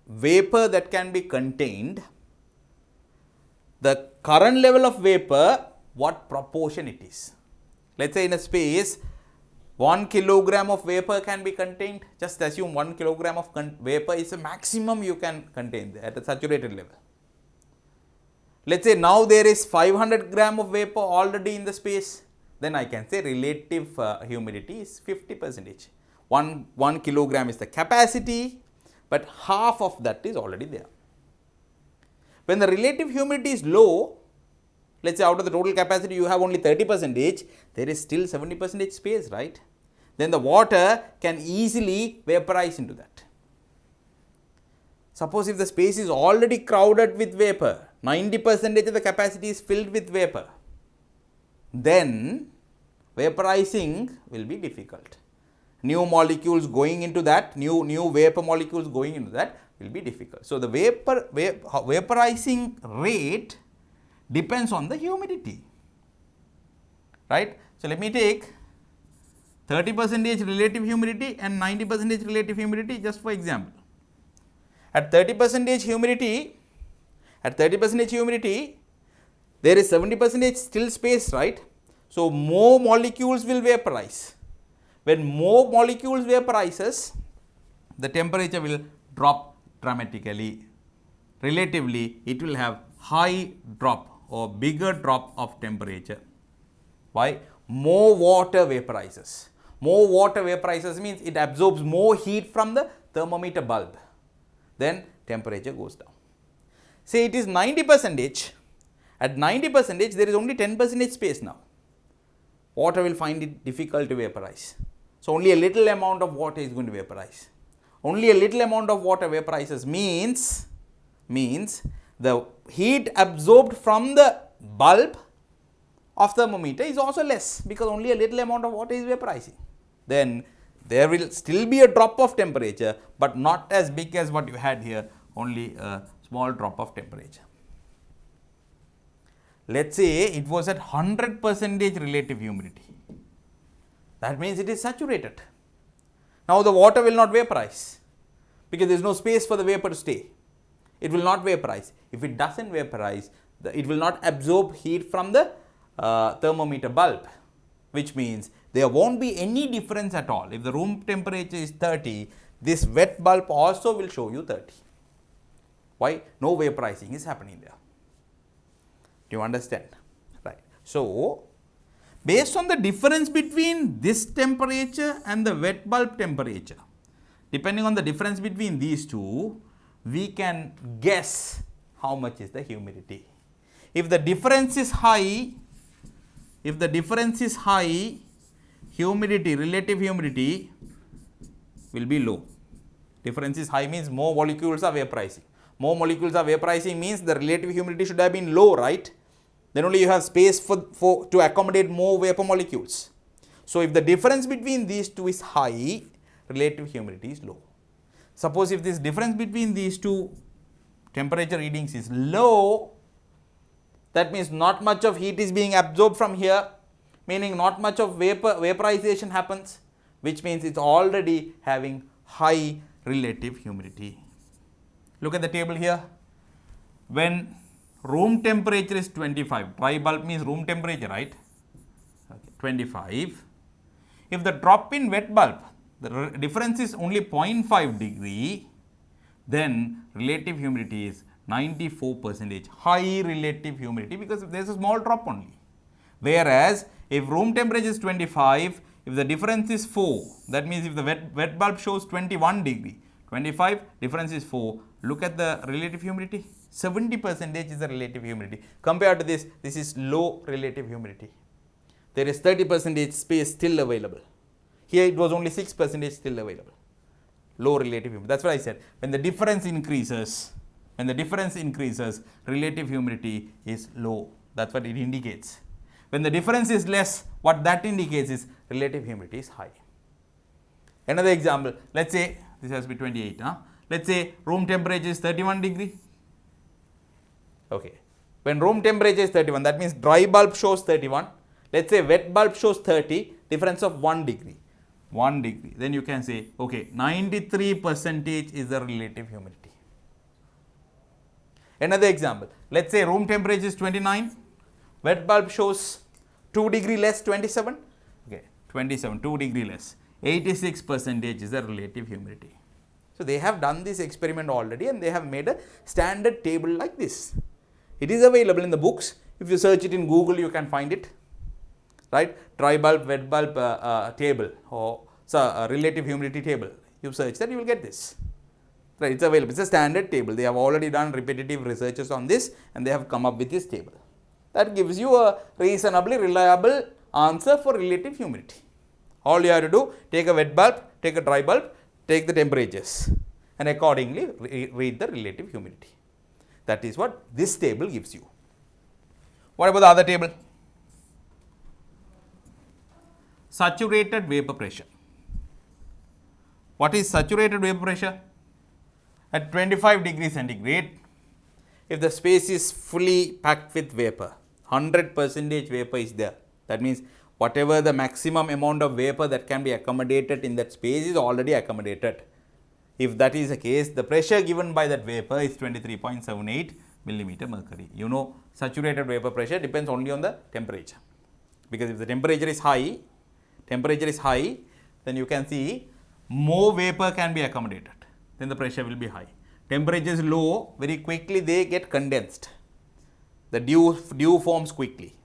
vapor that can be contained, the current level of vapor, what proportion it is. Let us say in a space 1 kilogram of vapor can be contained. Just assume 1 kilogram of vapor is the maximum you can contain at a saturated level. Let us say now there is 500 gram of vapor already in the space. Then I can say relative humidity is 50%. 1 kilogram is the capacity, but half of that is already there. When the relative humidity is low, let us say out of the total capacity you have only 30%, there is still 70% space, right. Then the water can easily vaporize into that. Suppose if the space is already crowded with vapor, 90% of the capacity is filled with vapor, then vaporizing will be difficult. New molecules going into that, new vapor molecules going into that will be difficult. So, the vaporizing rate depends on the humidity, right. So, let me take 30% relative humidity and 90% relative humidity just for example. At 30% humidity, there is 70% still space, right. So, more molecules will vaporize. When more molecules vaporizes, the temperature will drop dramatically. Relatively, it will have high drop or bigger drop of temperature. Why? More water vaporizes. More water vaporizes means it absorbs more heat from the thermometer bulb. Then temperature goes down. Say it is 90%. At 90%, there is only 10% space now. Water will find it difficult to vaporize. So, only a little amount of water is going to vaporize. Only a little amount of water vaporizes means the heat absorbed from the bulb of thermometer is also less, because only a little amount of water is vaporizing. Then there will still be a drop of temperature, but not as big as what you had here, only a small drop of temperature. Let us say it was at 100% relative humidity. That means it is saturated. Now the water will not vaporize because there is no space for the vapor to stay. It will not vaporize. If it does not vaporize, it will not absorb heat from the thermometer bulb, which means there won't be any difference at all. If the room temperature is 30, this wet bulb also will show you 30. Why? No vaporizing is happening there. Do you understand? Right. So, based on the difference between this temperature and the wet bulb temperature, depending on the difference between these two, we can guess how much is the humidity. If the difference is high, humidity, relative humidity will be low. Difference is high means more molecules are vaporizing. More molecules are vaporizing means the relative humidity should have been low, right? then only you have space to accommodate more vapor molecules. So if the difference between these two is high, relative humidity is low. Suppose if this difference between these two temperature readings is low, that means not much of heat is being absorbed from here, meaning not much of vaporization happens, which means it's already having high relative humidity. Look at the table here. When room temperature is 25, dry bulb means room temperature, right? Okay, 25. If the drop in wet bulb, the difference is only 0.5 degree, then relative humidity is 94%, high relative humidity, because there is a small drop only. Whereas if room temperature is 25, if the difference is 4, that means if the wet bulb shows 21 degree, 25 difference is 4, look at the relative humidity, 70% is the relative humidity. Compared to this is low relative humidity. There is 30% space still available. Here it was only 6% still available. Low relative humidity. That's what I said. When the difference increases, relative humidity is low. That's what it indicates. When the difference is less, what that indicates is relative humidity is high. Another example, let's say this has to be 28. Let's say room temperature is 31 degree. Okay. When room temperature is 31, that means dry bulb shows 31. Let's say wet bulb shows 30, difference of 1 degree. 1 degree. Then you can say, okay, 93% is the relative humidity. Another example, let's say room temperature is 29, wet bulb shows 2 degree less, 27. Okay, 27, 2 degree less. 86% is the relative humidity. So they have done this experiment already and they have made a standard table like this. It is available in the books. If you search it in Google, you can find it. Right? Dry bulb, wet bulb table or relative humidity table. You search that, you will get this. Right? It's available. It's a standard table. They have already done repetitive researches on this and they have come up with this table. That gives you a reasonably reliable answer for relative humidity. All you have to do, take a wet bulb, take a dry bulb, take the temperatures and accordingly read the relative humidity. That is what this table gives you. What about the other table? Saturated vapor pressure. What is saturated vapor pressure? At 25 degrees centigrade, if the space is fully packed with vapor, 100% vapor is there. That means whatever the maximum amount of vapor that can be accommodated in that space is already accommodated. If that is the case, the pressure given by that vapor is 23.78 millimeter mercury. You know, saturated vapor pressure depends only on the temperature. Because if the temperature is high, then you can see more vapor can be accommodated. Then the pressure will be high. Temperature is low, very quickly they get condensed. The dew forms quickly.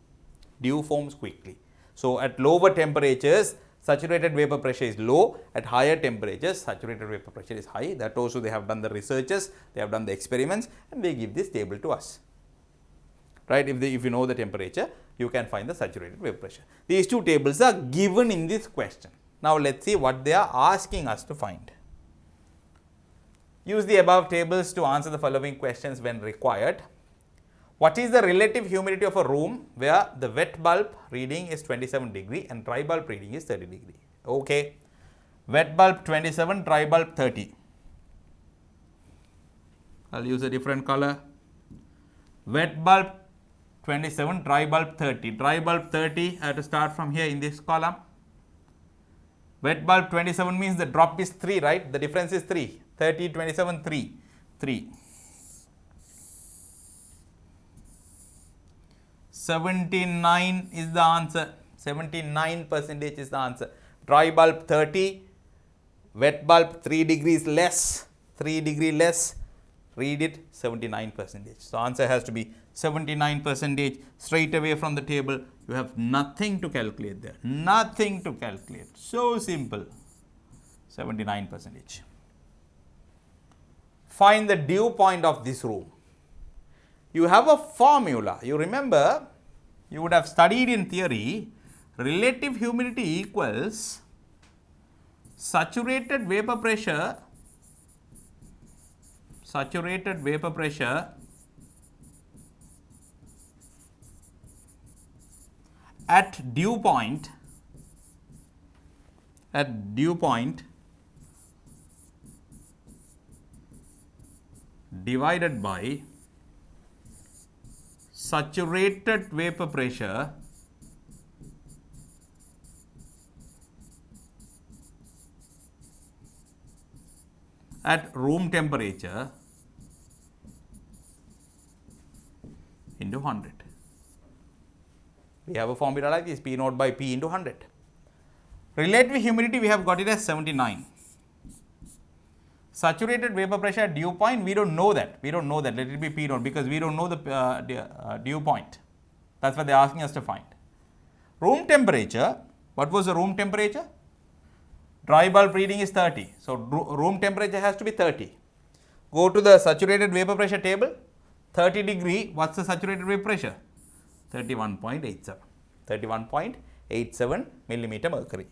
So at lower temperatures, saturated vapor pressure is low. At higher temperatures, saturated vapor pressure is high. That also they have done the researches, they have done the experiments and they give this table to us. Right? If you know the temperature, you can find the saturated vapor pressure. These two tables are given in this question. Now let's see what they are asking us to find. Use the above tables to answer the following questions when required. What is the relative humidity of a room where the wet bulb reading is 27 degree and dry bulb reading is 30 degree? Okay. Wet bulb 27, dry bulb 30. I'll use a different color. Wet bulb 27, dry bulb 30. Dry bulb 30, I have to start from here in this column. Wet bulb 27 means the drop is 3, right? The difference is 3. 30, 27, 3. 79 is the answer. 79% is the answer. Dry bulb 30, wet bulb 3 degrees less. 3 degree less. Read it, 79%. So answer has to be 79%. Straight away from the table, you have nothing to calculate there. Nothing to calculate. So simple. 79%. Find the dew point of this room. You have a formula. You remember, you would have studied in theory, relative humidity equals saturated vapor pressure at dew point divided by saturated vapor pressure at room temperature into 100. We have a formula like this, P naught by P into 100. Relative humidity, we have got it as 79. Saturated vapor pressure at dew point, we don't know that. Let it be P naught because we don't know the dew point. That's what they're asking us to find. Room temperature, what was the room temperature? Dry bulb reading is 30. So, room temperature has to be 30. Go to the saturated vapor pressure table. 30 degree, what's the saturated vapor pressure? 31.87. 31.87 millimeter mercury.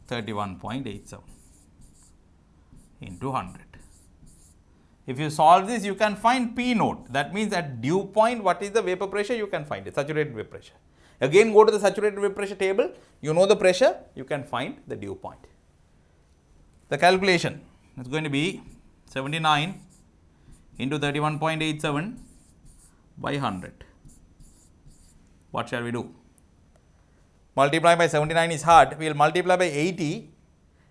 31.87 into 100. If you solve this, you can find P naught. That means at dew point, what is the vapor pressure? You can find it, saturated vapor pressure. Again, go to the saturated vapor pressure table. You know the pressure, you can find the dew point. The calculation is going to be 79 into 31.87 by 100. What shall we do? Multiply by 79 is hard. We will multiply by 80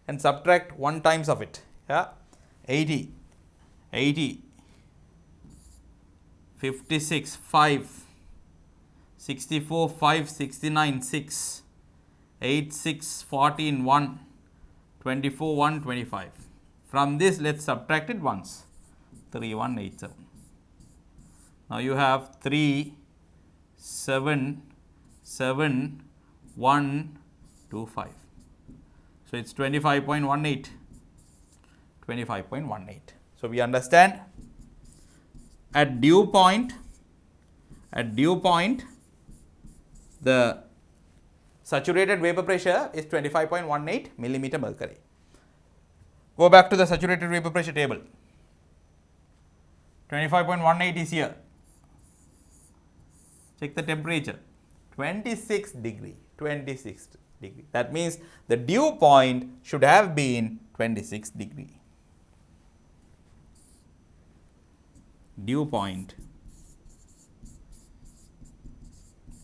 and subtract 1 times of it. Yeah, 80, 56, 5, 64, 5, 69, 6, 8, 6, 14, 1, 24, 1, 25. From this, let's subtract it once. 3187. Now you have 3, 7, 7, 1, 2, 5. So it's 25.18. 25.18. So we understand at dew point, the saturated vapor pressure is 25.18 millimeter mercury. Go back to the saturated vapor pressure table. 25.18 is here. Check the temperature. 26 degree. 26 degree. That means the dew point should have been 26 degree. Dew point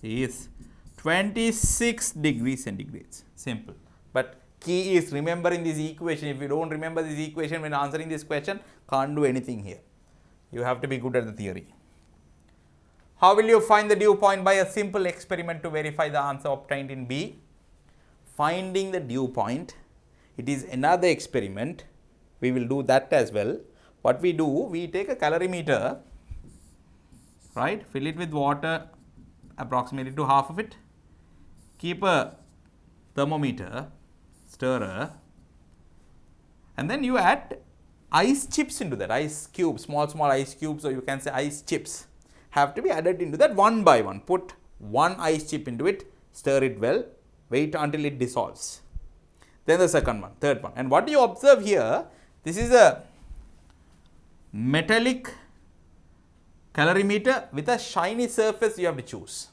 is 26 degrees centigrade. Simple. But key is remembering this equation. If you don't remember this equation when answering this question, can't do anything here. You have to be good at the theory. How will you find the dew point? By a simple experiment to verify the answer obtained in B. Finding the dew point, it is another experiment. We will do that as well. What we do, we take a calorimeter, right, fill it with water approximately to half of it, keep a thermometer, stirrer, and then you add ice chips into that, ice cubes, small ice cubes, or you can say ice chips have to be added into that one by one. Put one ice chip into it, stir it well, wait until it dissolves. Then the second one, third one. And what you observe here, this is a metallic calorimeter with a shiny surface you have to choose.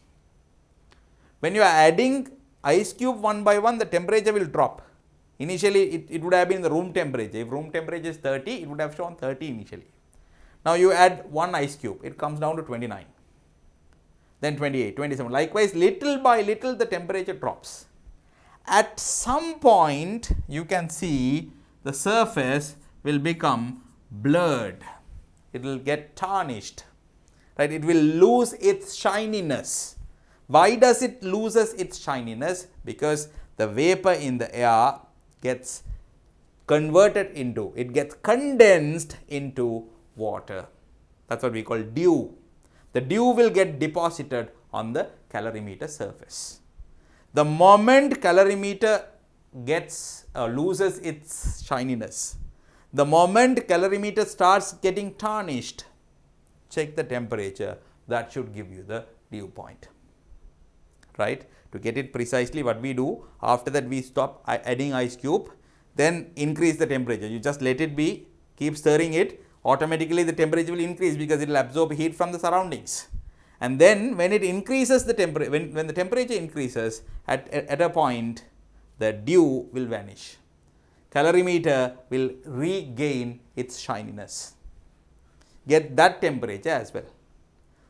When you are adding ice cube one by one, the temperature will drop. Initially, it would have been the room temperature. If room temperature is 30, it would have shown 30 initially. Now you add one ice cube, it comes down to 29, then 28, 27. Likewise, little by little the temperature drops. At some point, you can see the surface will become blurred. It will get tarnished, right? It will lose its shininess. Why does it loses its shininess? Because the vapor in the air gets converted into, it gets condensed into water. That's what we call dew. The dew will get deposited on the calorimeter surface. The moment calorimeter gets loses its shininess, the moment calorimeter starts getting tarnished, check the temperature. That should give you the dew point, right? To get it precisely, what we do, after that we stop adding ice cube, then increase the temperature. You just let it be, keep stirring it, automatically the temperature will increase because it will absorb heat from the surroundings. And then when it increases the temperature, when the temperature increases at a point, the dew will vanish. Calorimeter will regain its shininess. Get that temperature as well.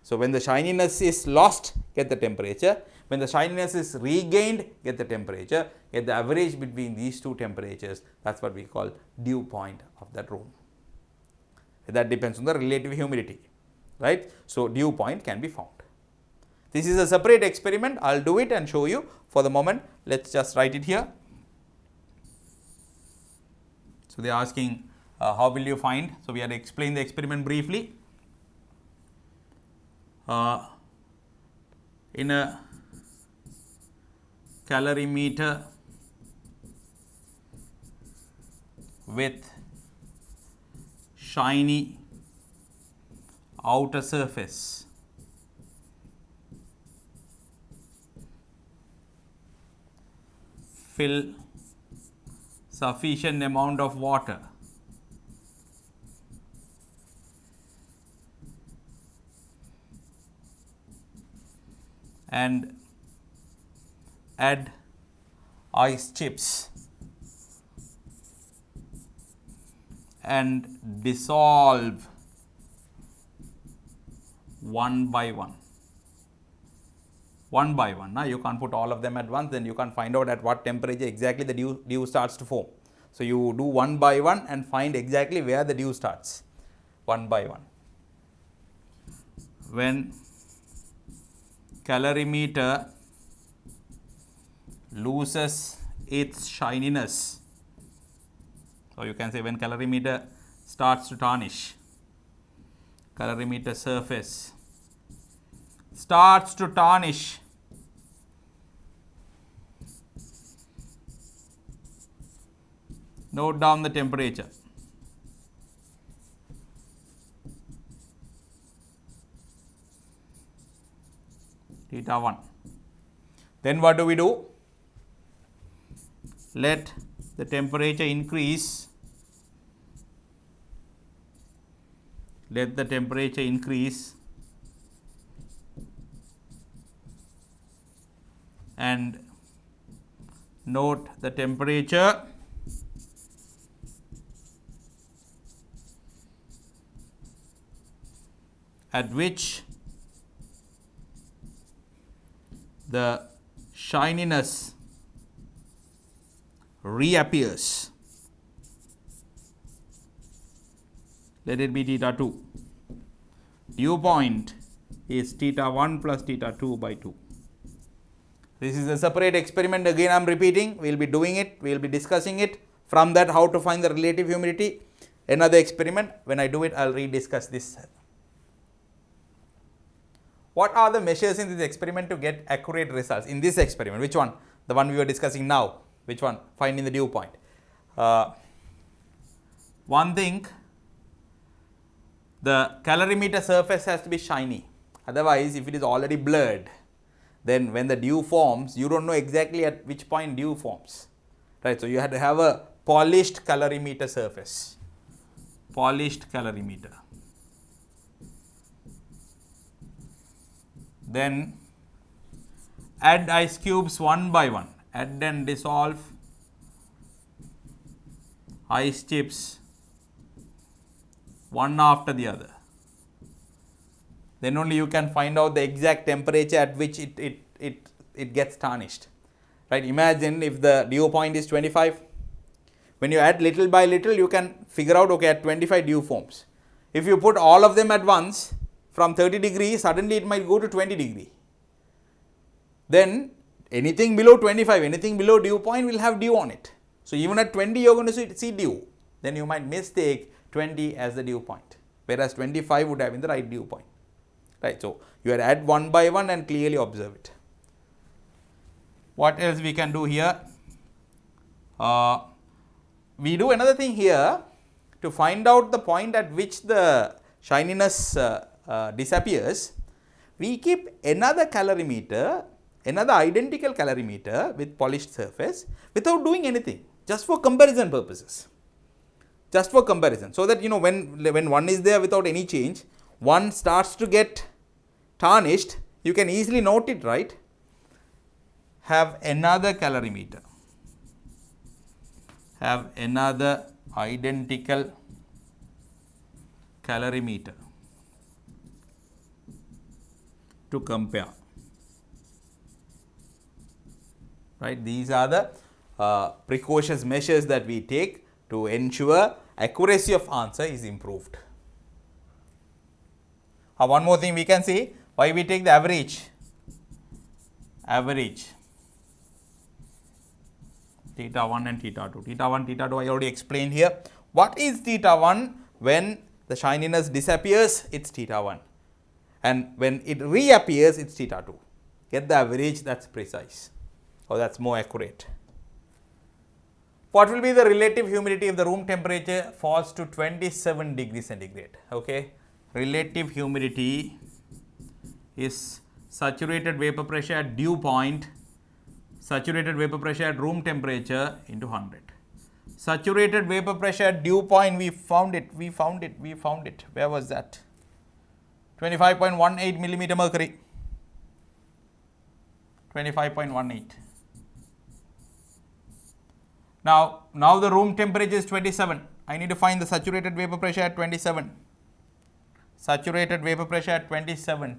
So when the shininess is lost, get the temperature. When the shininess is regained, get the temperature. Get the average between these two temperatures. That's what we call dew point of that room. That depends on the relative humidity, right? So dew point can be found. This is a separate experiment. I'll do it and show you. For the moment, let's just write it here. So they are asking how will you find? So we had explained the experiment briefly. In a calorimeter with shiny outer surface, fill sufficient amount of water and add ice chips and dissolve one by one. One by one. Now you can't put all of them at once, then you can't find out at what temperature exactly the dew starts to form. So you do one by one and find exactly where the dew starts. One by one. When calorimeter loses its shininess, so you can say when calorimeter starts to tarnish, calorimeter surface starts to tarnish, note down the temperature. Theta 1. Then what do we do? Let the temperature increase. Let the temperature increase and note the temperature at which the shininess reappears. Let it be theta 2. Dew point is theta 1 plus theta 2 by 2. This is a separate experiment. Again, I am repeating. We will be doing it. We will be discussing it. From that, how to find the relative humidity. Another experiment. When I do it, I will rediscuss this. What are the measures in this experiment to get accurate results? In this experiment, which one? The one we were discussing now. Which one? Finding the dew point. One thing, the calorimeter surface has to be shiny. Otherwise, if it is already blurred, then when the dew forms, you don't know exactly at which point dew forms. Right? So you have to have a polished calorimeter surface. Polished calorimeter. Then add ice cubes one by one. Add and dissolve ice chips one after the other. Then only you can find out the exact temperature at which it gets tarnished. Right? Imagine if the dew point is 25. When you add little by little, you can figure out, okay, at 25 dew forms. If you put all of them at once, from 30 degrees, suddenly it might go to 20 degree. Then anything below 25, anything below dew point will have dew on it. So even at 20, you are going to see dew. Then you might mistake 20 as the dew point, whereas 25 would have been the right dew point. Right? So you have to add one by one and clearly observe it. What else we can do here? We do another thing here to find out the point at which the shininess disappears. We keep another calorimeter, another identical calorimeter with polished surface without doing anything, just for comparison purposes. Just for comparison, so that when one is there without any change, one starts to get tarnished, you can easily note it, right? Have another calorimeter. Have another identical calorimeter to compare. Right? These are the precautions measures that we take to ensure accuracy of answer is improved. One more thing we can see, why we take the average. Average theta 1 and theta 2. Theta 1, theta 2 I already explained here. What is theta 1? When the shininess disappears, it's theta 1. And when it reappears, it's theta 2. Get the average, that's precise. Or that's more accurate. What will be the relative humidity if the room temperature falls to 27 degrees centigrade? Okay. Relative humidity is saturated vapor pressure at dew point, saturated vapor pressure at room temperature into 100. Saturated vapor pressure at dew point, we found it. Where was that? 25.18 millimeter mercury. 25.18. Now the room temperature is 27. I need to find the saturated vapor pressure at 27. Saturated vapor pressure at 27,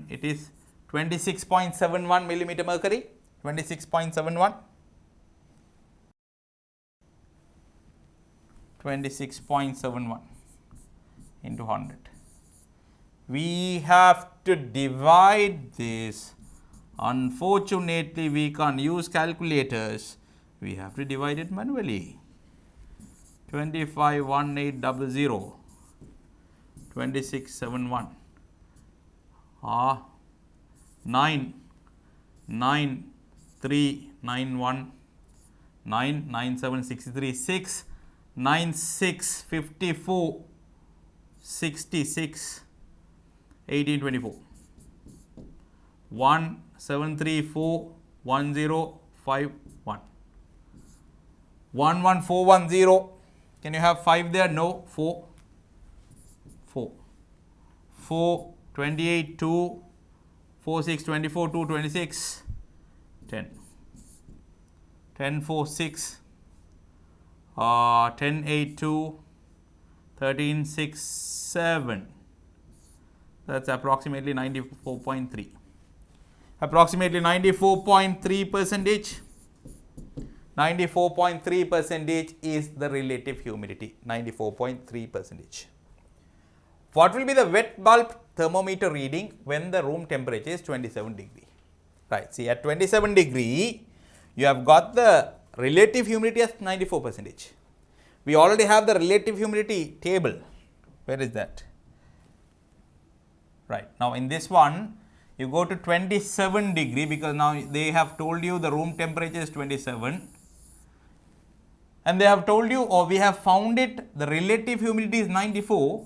it is 26.71 millimeter mercury, 26.71, 26.71 into 100. We have to divide this. Unfortunately, we can't use calculators. We have to divide it manually. 251800. 2671 99391 99763 6 9654 66 1824 1734 1051 11410. Can you have 5 there? No. 4 28 2 4 6 24 2 26 10 10 4 6 10 8 2 13 6 7. That's approximately 94.3. Approximately 94.3 percentage. 94.3 percentage is the relative humidity. 94.3 percentage. What will be the wet bulb thermometer reading when the room temperature is 27 degree? Right. See, at 27 degree, you have got the relative humidity as 94 percentage. We already have the relative humidity table. Where is that? Right. Now, in this one, you go to 27 degree because now they have told you the room temperature is 27. And they have told you, or we have found it, the relative humidity is 94.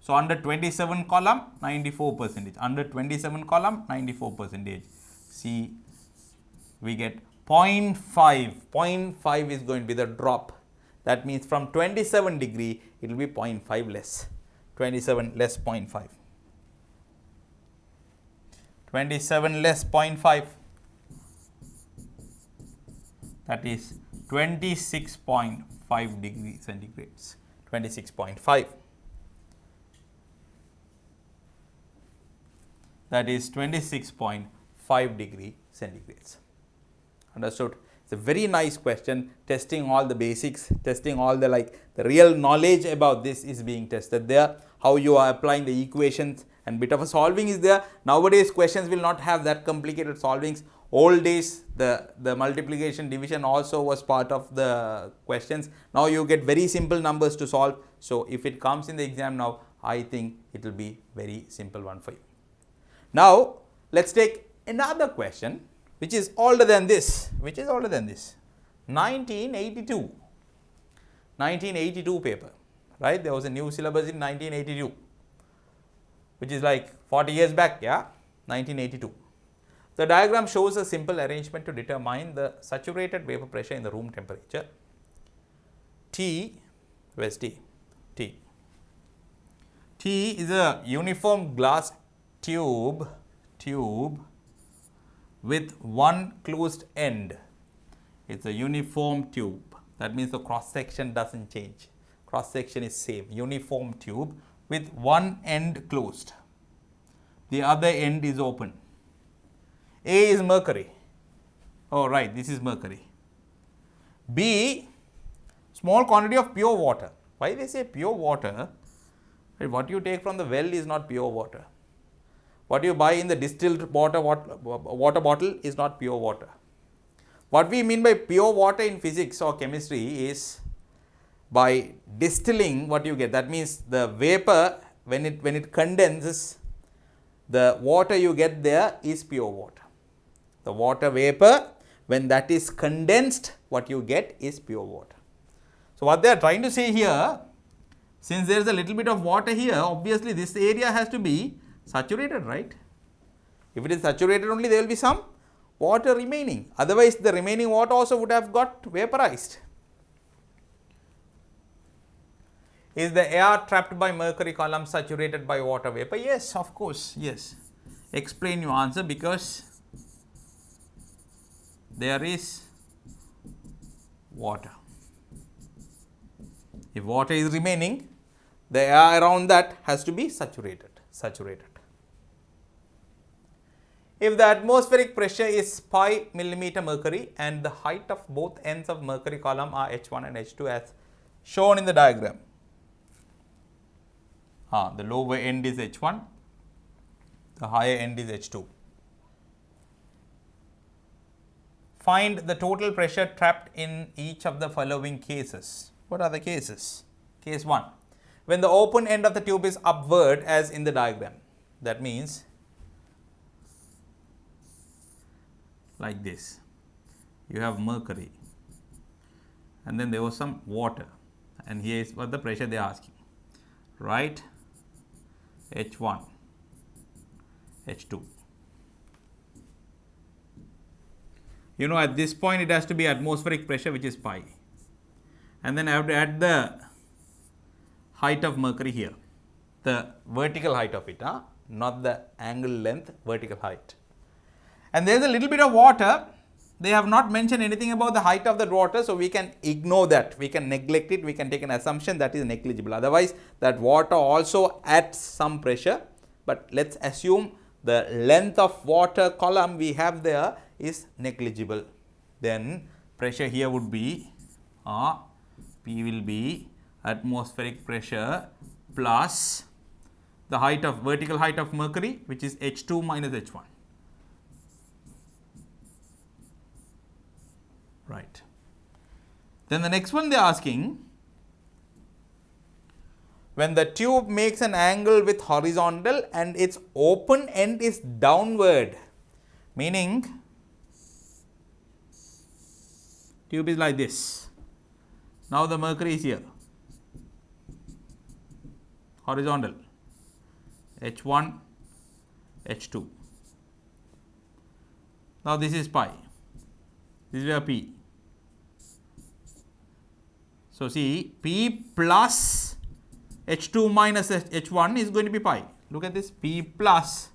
So, under 27 column, 94 percentage. Under 27 column, 94 percentage. See, we get 0.5. 0.5 is going to be the drop. That means from 27 degree, it will be 0.5 less. 27 less 0.5. 27 less 0.5. That is 26.5 degrees centigrades. 26.5. That is 26.5 degree centigrades. Understood? It's a very nice question, testing all the basics, testing all the the real knowledge about this is being tested there. How you are applying the equations and bit of a solving is there. Nowadays questions will not have that complicated solvings. Old days the multiplication division also was part of the questions. Now you get very simple numbers to solve. So if it comes in the exam now, I think it will be very simple one for you. Now let's take another question which is older than this. 1982 paper, right? There was a new syllabus in 1982, which is like 40 years back, yeah, 1982. The diagram shows a simple arrangement to determine the saturated vapor pressure in the room temperature. T, where's T? T T is a uniform glass tube with one closed end. It's a uniform tube. That means the cross section doesn't change. Cross section is same. Uniform tube with one end closed. The other end is open. A is mercury. Oh, right, this is mercury. B, small quantity of pure water. Why they say pure water? What you take from the well is not pure water. What you buy in the distilled water bottle is not pure water. What we mean by pure water in physics or chemistry is by distilling what you get. That means the vapor, when it condenses, the water you get there is pure water. The water vapor, when that is condensed, what you get is pure water. So what they are trying to say here, since there is a little bit of water here, obviously this area has to be saturated, right? If it is saturated only, there will be some water remaining. Otherwise, the remaining water also would have got vaporized. Is the air trapped by mercury column saturated by water vapor? Yes, of course, yes. Explain your answer, because there is water. If water is remaining, the air around that has to be saturated. If the atmospheric pressure is pi millimeter mercury and the height of both ends of mercury column are H1 and H2 as shown in the diagram. The lower end is H1, the higher end is H2. Find the total pressure trapped in each of the following cases. What are the cases? Case 1. When the open end of the tube is upward as in the diagram. That means like this. You have mercury and then there was some water, and here is what the pressure they are asking. Right? H1, H2. You know, at this point it has to be atmospheric pressure, which is pi. And then I have to add the height of mercury here, the vertical height of it, not the angle length, vertical height. And there is a little bit of water. They have not mentioned anything about the height of that water, so we can ignore that. We can neglect it. We can take an assumption that is negligible. Otherwise, that water also adds some pressure. But let's assume the length of water column we have there is negligible. Then pressure here would be P will be atmospheric pressure plus the height of vertical height of mercury, which is H2 minus H1. Right. Then the next one they are asking, when the tube makes an angle with horizontal and its open end is downward, meaning tube is like this. Now the mercury is here, horizontal, H1, H2. Now this is pi, this is where P. So see, P plus H2 minus H1 is going to be pi. Look at this, P plus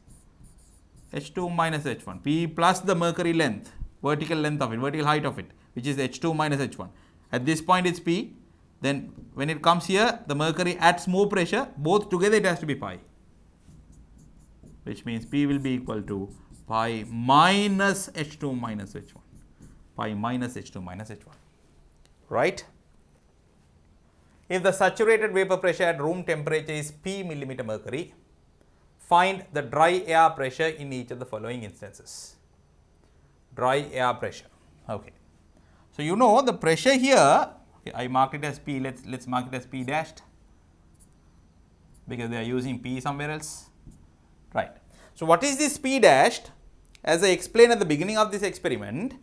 H2 minus H1, P plus the mercury length, vertical length of it, vertical height of it, which is H2 minus H1. At this point it's P, then when it comes here, the mercury adds more pressure, both together it has to be pi, which means P will be equal to pi minus H2 minus H1, pi minus H2 minus H1, right? If the saturated vapor pressure at room temperature is P millimeter mercury, find the dry air pressure in each of the following instances. Dry air pressure. Okay. So you know the pressure here, okay, I marked it as P, let's mark it as P dashed, because they are using P somewhere else. Right. So what is this P dashed? As I explained at the beginning of this experiment,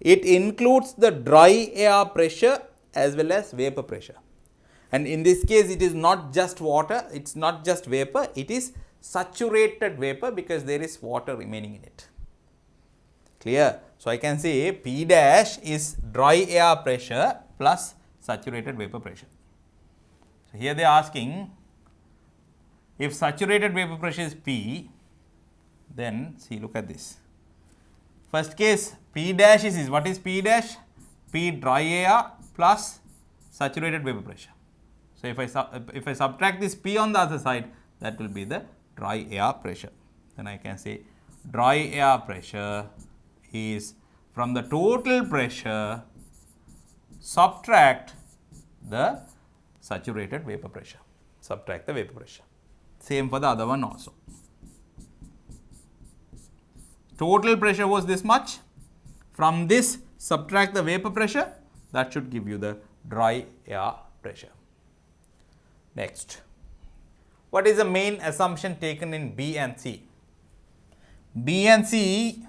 it includes the dry air pressure as well as vapor pressure. And in this case, it is not just water, it is not just vapor, it is saturated vapor, because there is water remaining in it. Clear? So I can say P dash is dry air pressure plus saturated vapor pressure. So here they are asking If saturated vapor pressure is P, then see, look at this. First case, P dash is this. What is P dash? P dry air plus saturated vapor pressure. So, if I subtract this P on the other side, that will be the dry air pressure. Then I can say dry air pressure is from the total pressure subtract the saturated vapor pressure. Subtract the vapor pressure. Same for the other one also. Total pressure was this much. From this, subtract the vapor pressure. That should give you the dry air pressure. Next. What is the main assumption taken in B and C? B and C,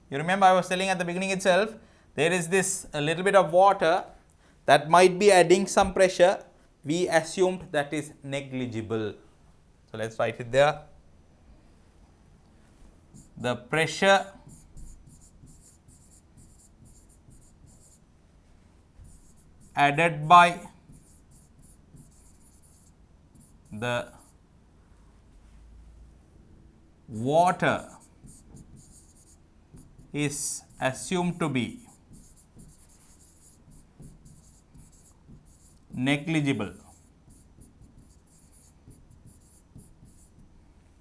you remember I was telling at the beginning itself, there is this a little bit of water that might be adding some pressure. We assumed that is negligible. So, let us write it there. The pressure added by the water is assumed to be negligible.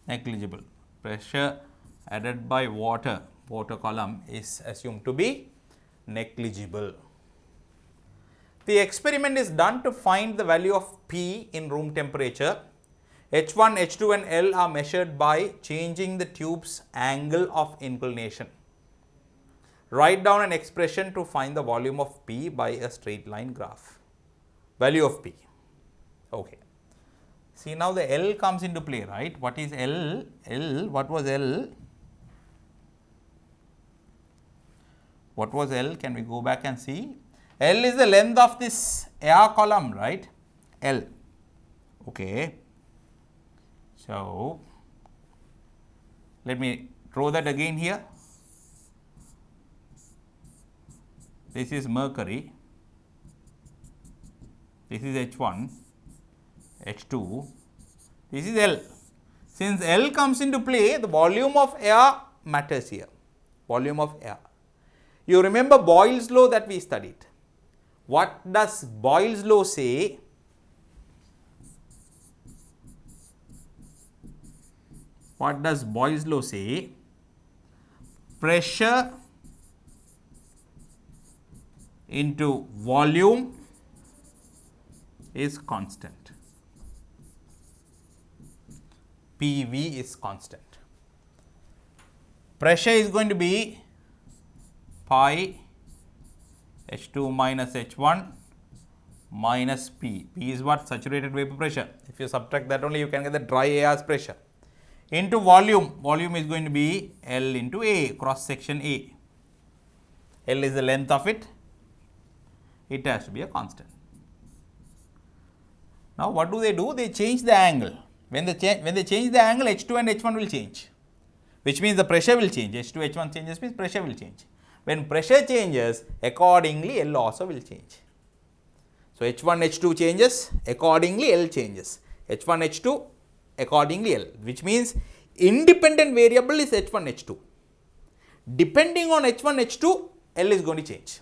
Negligible. Pressure added by water column is assumed to be negligible. The experiment is done to find the value of P in room temperature. H1, H2 and L are measured by changing the tube's angle of inclination. Write down an expression to find the volume of P by a straight line graph. Value of P. Okay. See, now the L comes into play, right? What is L? L, what was L? What was L? Can we go back and see? L is the length of this air column, right? L. Okay. So, let me draw that again here. This is mercury. This is H1, H2. This is L. Since L comes into play, the volume of air matters here. Volume of air. You remember Boyle's law that we studied. What does Boyle's law say? What does Boyle's law say? Pressure into volume is constant. PV is constant. Pressure is going to be pi H2 minus H1 minus P. P is what? Saturated vapor pressure. If you subtract that only, you can get the dry air's pressure. Into volume. Volume is going to be L into A, cross section A. L is the length of it. It has to be a constant. Now, what do? They change the angle. When they change the angle, H2 and H1 will change, which means the pressure will change. H2, H1 changes means pressure will change. When pressure changes, accordingly L also will change. So, H1, H2 changes, accordingly L changes. H1, H2, accordingly L, which means independent variable is H1, H2. Depending on H1, H2, L is going to change,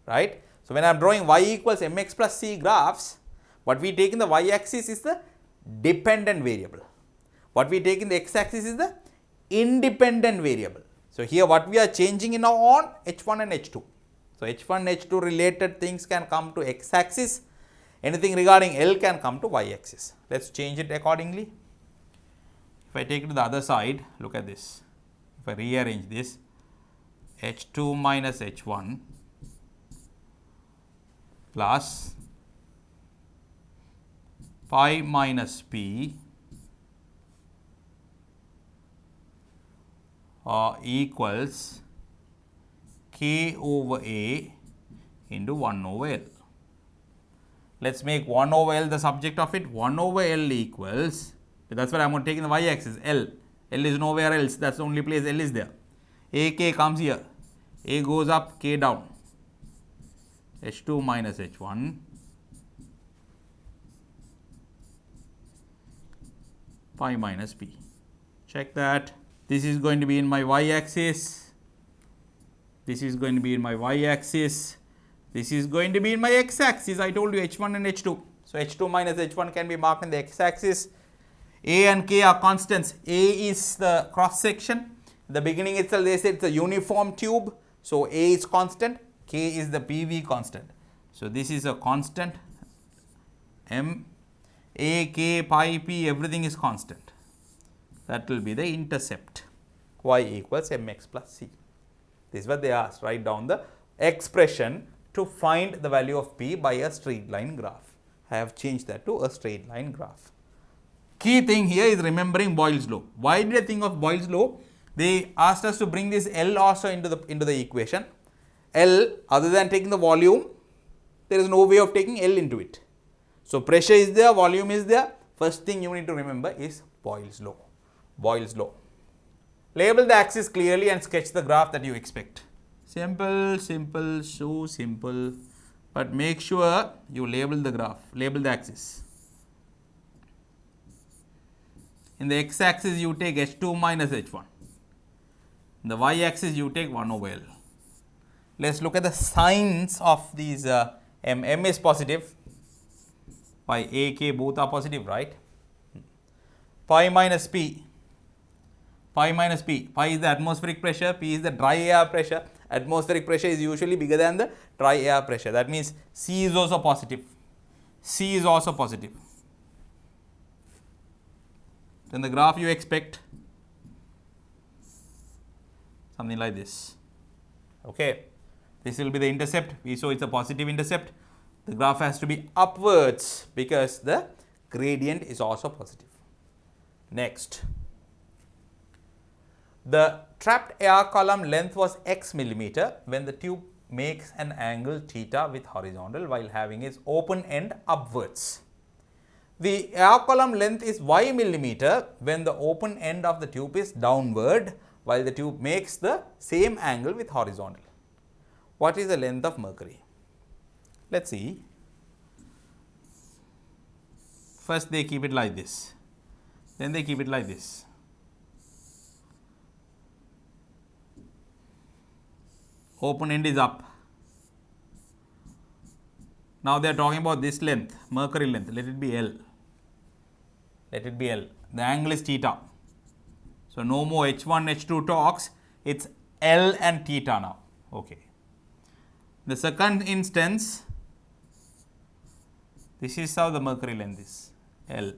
right. So, when I am drawing y equals mx plus c graphs, what we take in the y axis is the dependent variable. What we take in the x axis is the independent variable. So, here what we are changing in on H1 and H2. So, H1, H2 related things can come to x axis, anything regarding L can come to y axis. Let us change it accordingly. If I take it to the other side, look at this. If I rearrange this, H2 minus H1 plus pi minus P equals K over A into 1 over L. Let us make 1 over L the subject of it. 1 over L equals, that is what I am going to take in the y axis, L. L is nowhere else, that is the only place L is there. AK comes here, A goes up, K down. H2 minus H1 pi minus p. Check that. This is going to be in my y-axis. This is going to be in my y-axis. This is going to be in my x-axis. I told you h1 and h2. So h2 minus h1 can be marked in the x-axis. A and k are constants. A is the cross section. In the beginning itself they said it's a uniform tube. So A is constant, k is the PV constant. So this is a constant. M, A, K, pi, P, everything is constant. That will be the intercept. Y equals mx plus c. This is what they asked. Write down the expression to find the value of P by a straight line graph. I have changed that to a straight line graph. Key thing here is remembering Boyle's law. Why did I think of Boyle's law? They asked us to bring this L also into the equation. L, other than taking the volume, there is no way of taking L into it. So pressure is there, volume is there. First thing you need to remember is Boyle's law. Boyle's law. Label the axis clearly and sketch the graph that you expect. Simple, simple, so simple. But make sure you label the graph, label the axis. In the x-axis you take h2 minus h1. In the y-axis you take 1 over L. Let's look at the signs of these M. M is positive. Pi, A, K both are positive, right? Pi minus P. Pi minus P. Pi is the atmospheric pressure, P is the dry air pressure. Atmospheric pressure is usually bigger than the dry air pressure. That means C is also positive. C is also positive. Then the graph you expect something like this. Okay. This will be the intercept. We saw it's a positive intercept. The graph has to be upwards because the gradient is also positive. Next. The trapped air column length was x millimeter when the tube makes an angle theta with horizontal while having its open end upwards. The air column length is y millimeter when the open end of the tube is downward while the tube makes the same angle with horizontal. What is the length of mercury? Let's see. First they keep it like this, then they keep it like this. Open end is up. Now they are talking about this length, mercury length. Let it be L. Let it be L. The angle is theta. So no more H1, H2 talks. It's L and theta now. Okay. The second instance, this is how the mercury length is, L.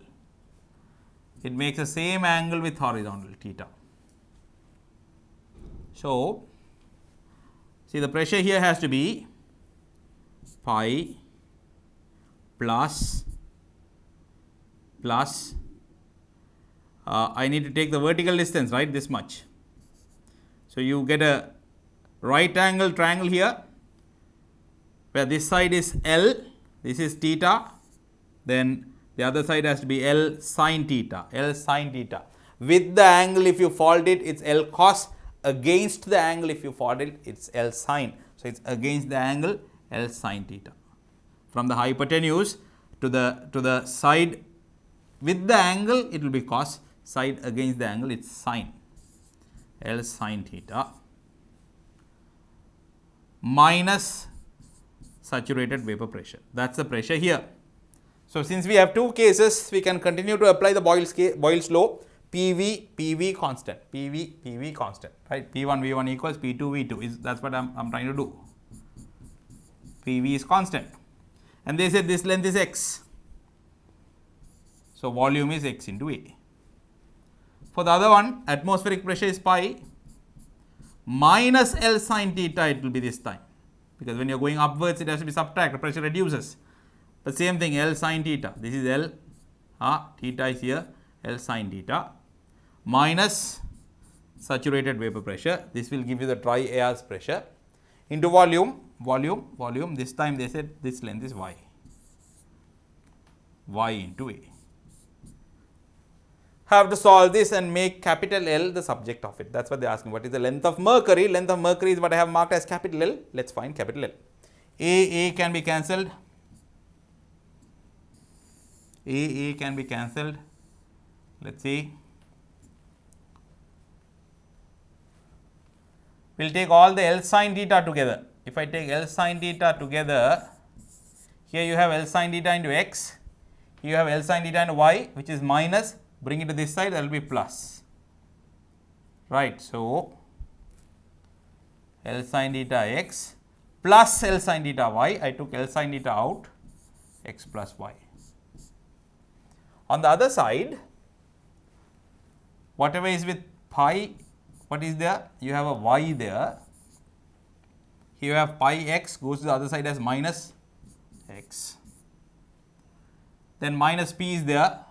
It makes the same angle with horizontal, theta. So, see the pressure here has to be pi plus I need to take the vertical distance, right, this much. So you get a right angle triangle here where this side is L, this is theta, then the other side has to be L sin theta, L sin theta. With the angle if you fold it, it's L cos. Against the angle if you fold it, it's L sin. So it's against the angle, L sin theta. From the hypotenuse to the side with the angle, it will be cos. Side against the angle, it's sin. L sin theta minus saturated vapor pressure. That's the pressure here. So since we have two cases, we can continue to apply the Boyle's law. PV constant, PV constant, right? P1 V1 equals P2 V2. That's what I'm trying to do. PV is constant, and they said this length is x. So volume is x into A. For the other one, atmospheric pressure is pi minus L sin theta. It will be this time, because when you're going upwards, it has to be subtracted. Pressure reduces. The same thing, L sin theta. This is L. Theta is here. L sin theta minus saturated vapor pressure. This will give you the dry air's pressure into volume. This time they said this length is y. Y into A. Have to solve this and make capital L the subject of it. That's what they're asking. What is the length of mercury? Length of mercury is what I have marked as capital L. Let's find capital L. A can be cancelled. A can be cancelled. Let's see. We'll take all the L sin theta together. If I take L sin theta together, here you have L sin theta into x, here you have L sin theta into y, which is minus, bring it to this side, that will be plus. Right. So, L sin theta x plus L sin theta y, I took L sin theta out, x plus y. On the other side, whatever is with pi, what is there? You have a y there. Here you have pi x goes to the other side as minus x. Then minus p is there,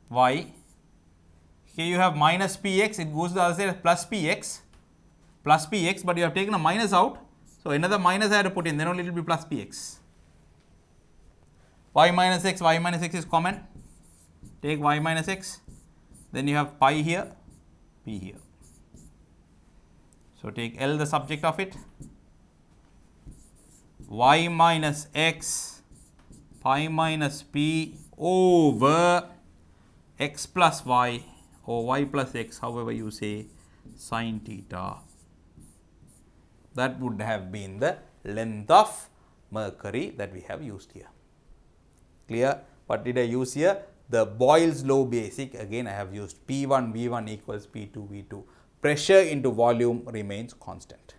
y. Here you have minus px, it goes to the other side as plus px, but you have taken a minus out. So, another minus I have to put in, then only it will be plus px. Y minus x is common. Take y minus x, then you have pi here, p here. So, take L the subject of it, y minus x pi minus p over x plus y or y plus x, however you say, sin theta. That would have been the length of mercury that we have used here. Clear? What did I use here? The Boyle's law basic. Again I have used P1 V1 equals P2 V2. Pressure into volume remains constant.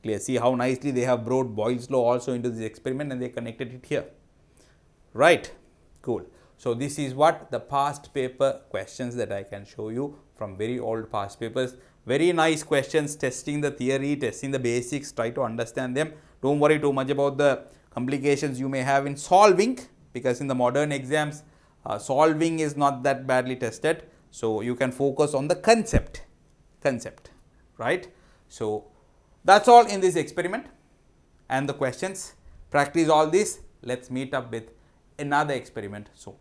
Clear? See how nicely they have brought Boyle's law also into this experiment and they connected it here. Right? Cool. So, this is what the past paper questions that I can show you from very old past papers. Very nice questions, testing the theory, testing the basics, try to understand them. Don't worry too much about the complications you may have in solving, because in the modern exams, solving is not that badly tested. So, you can focus on the concept, right. So, that's all in this experiment and the questions. Practice all this. Let's meet up with another experiment soon.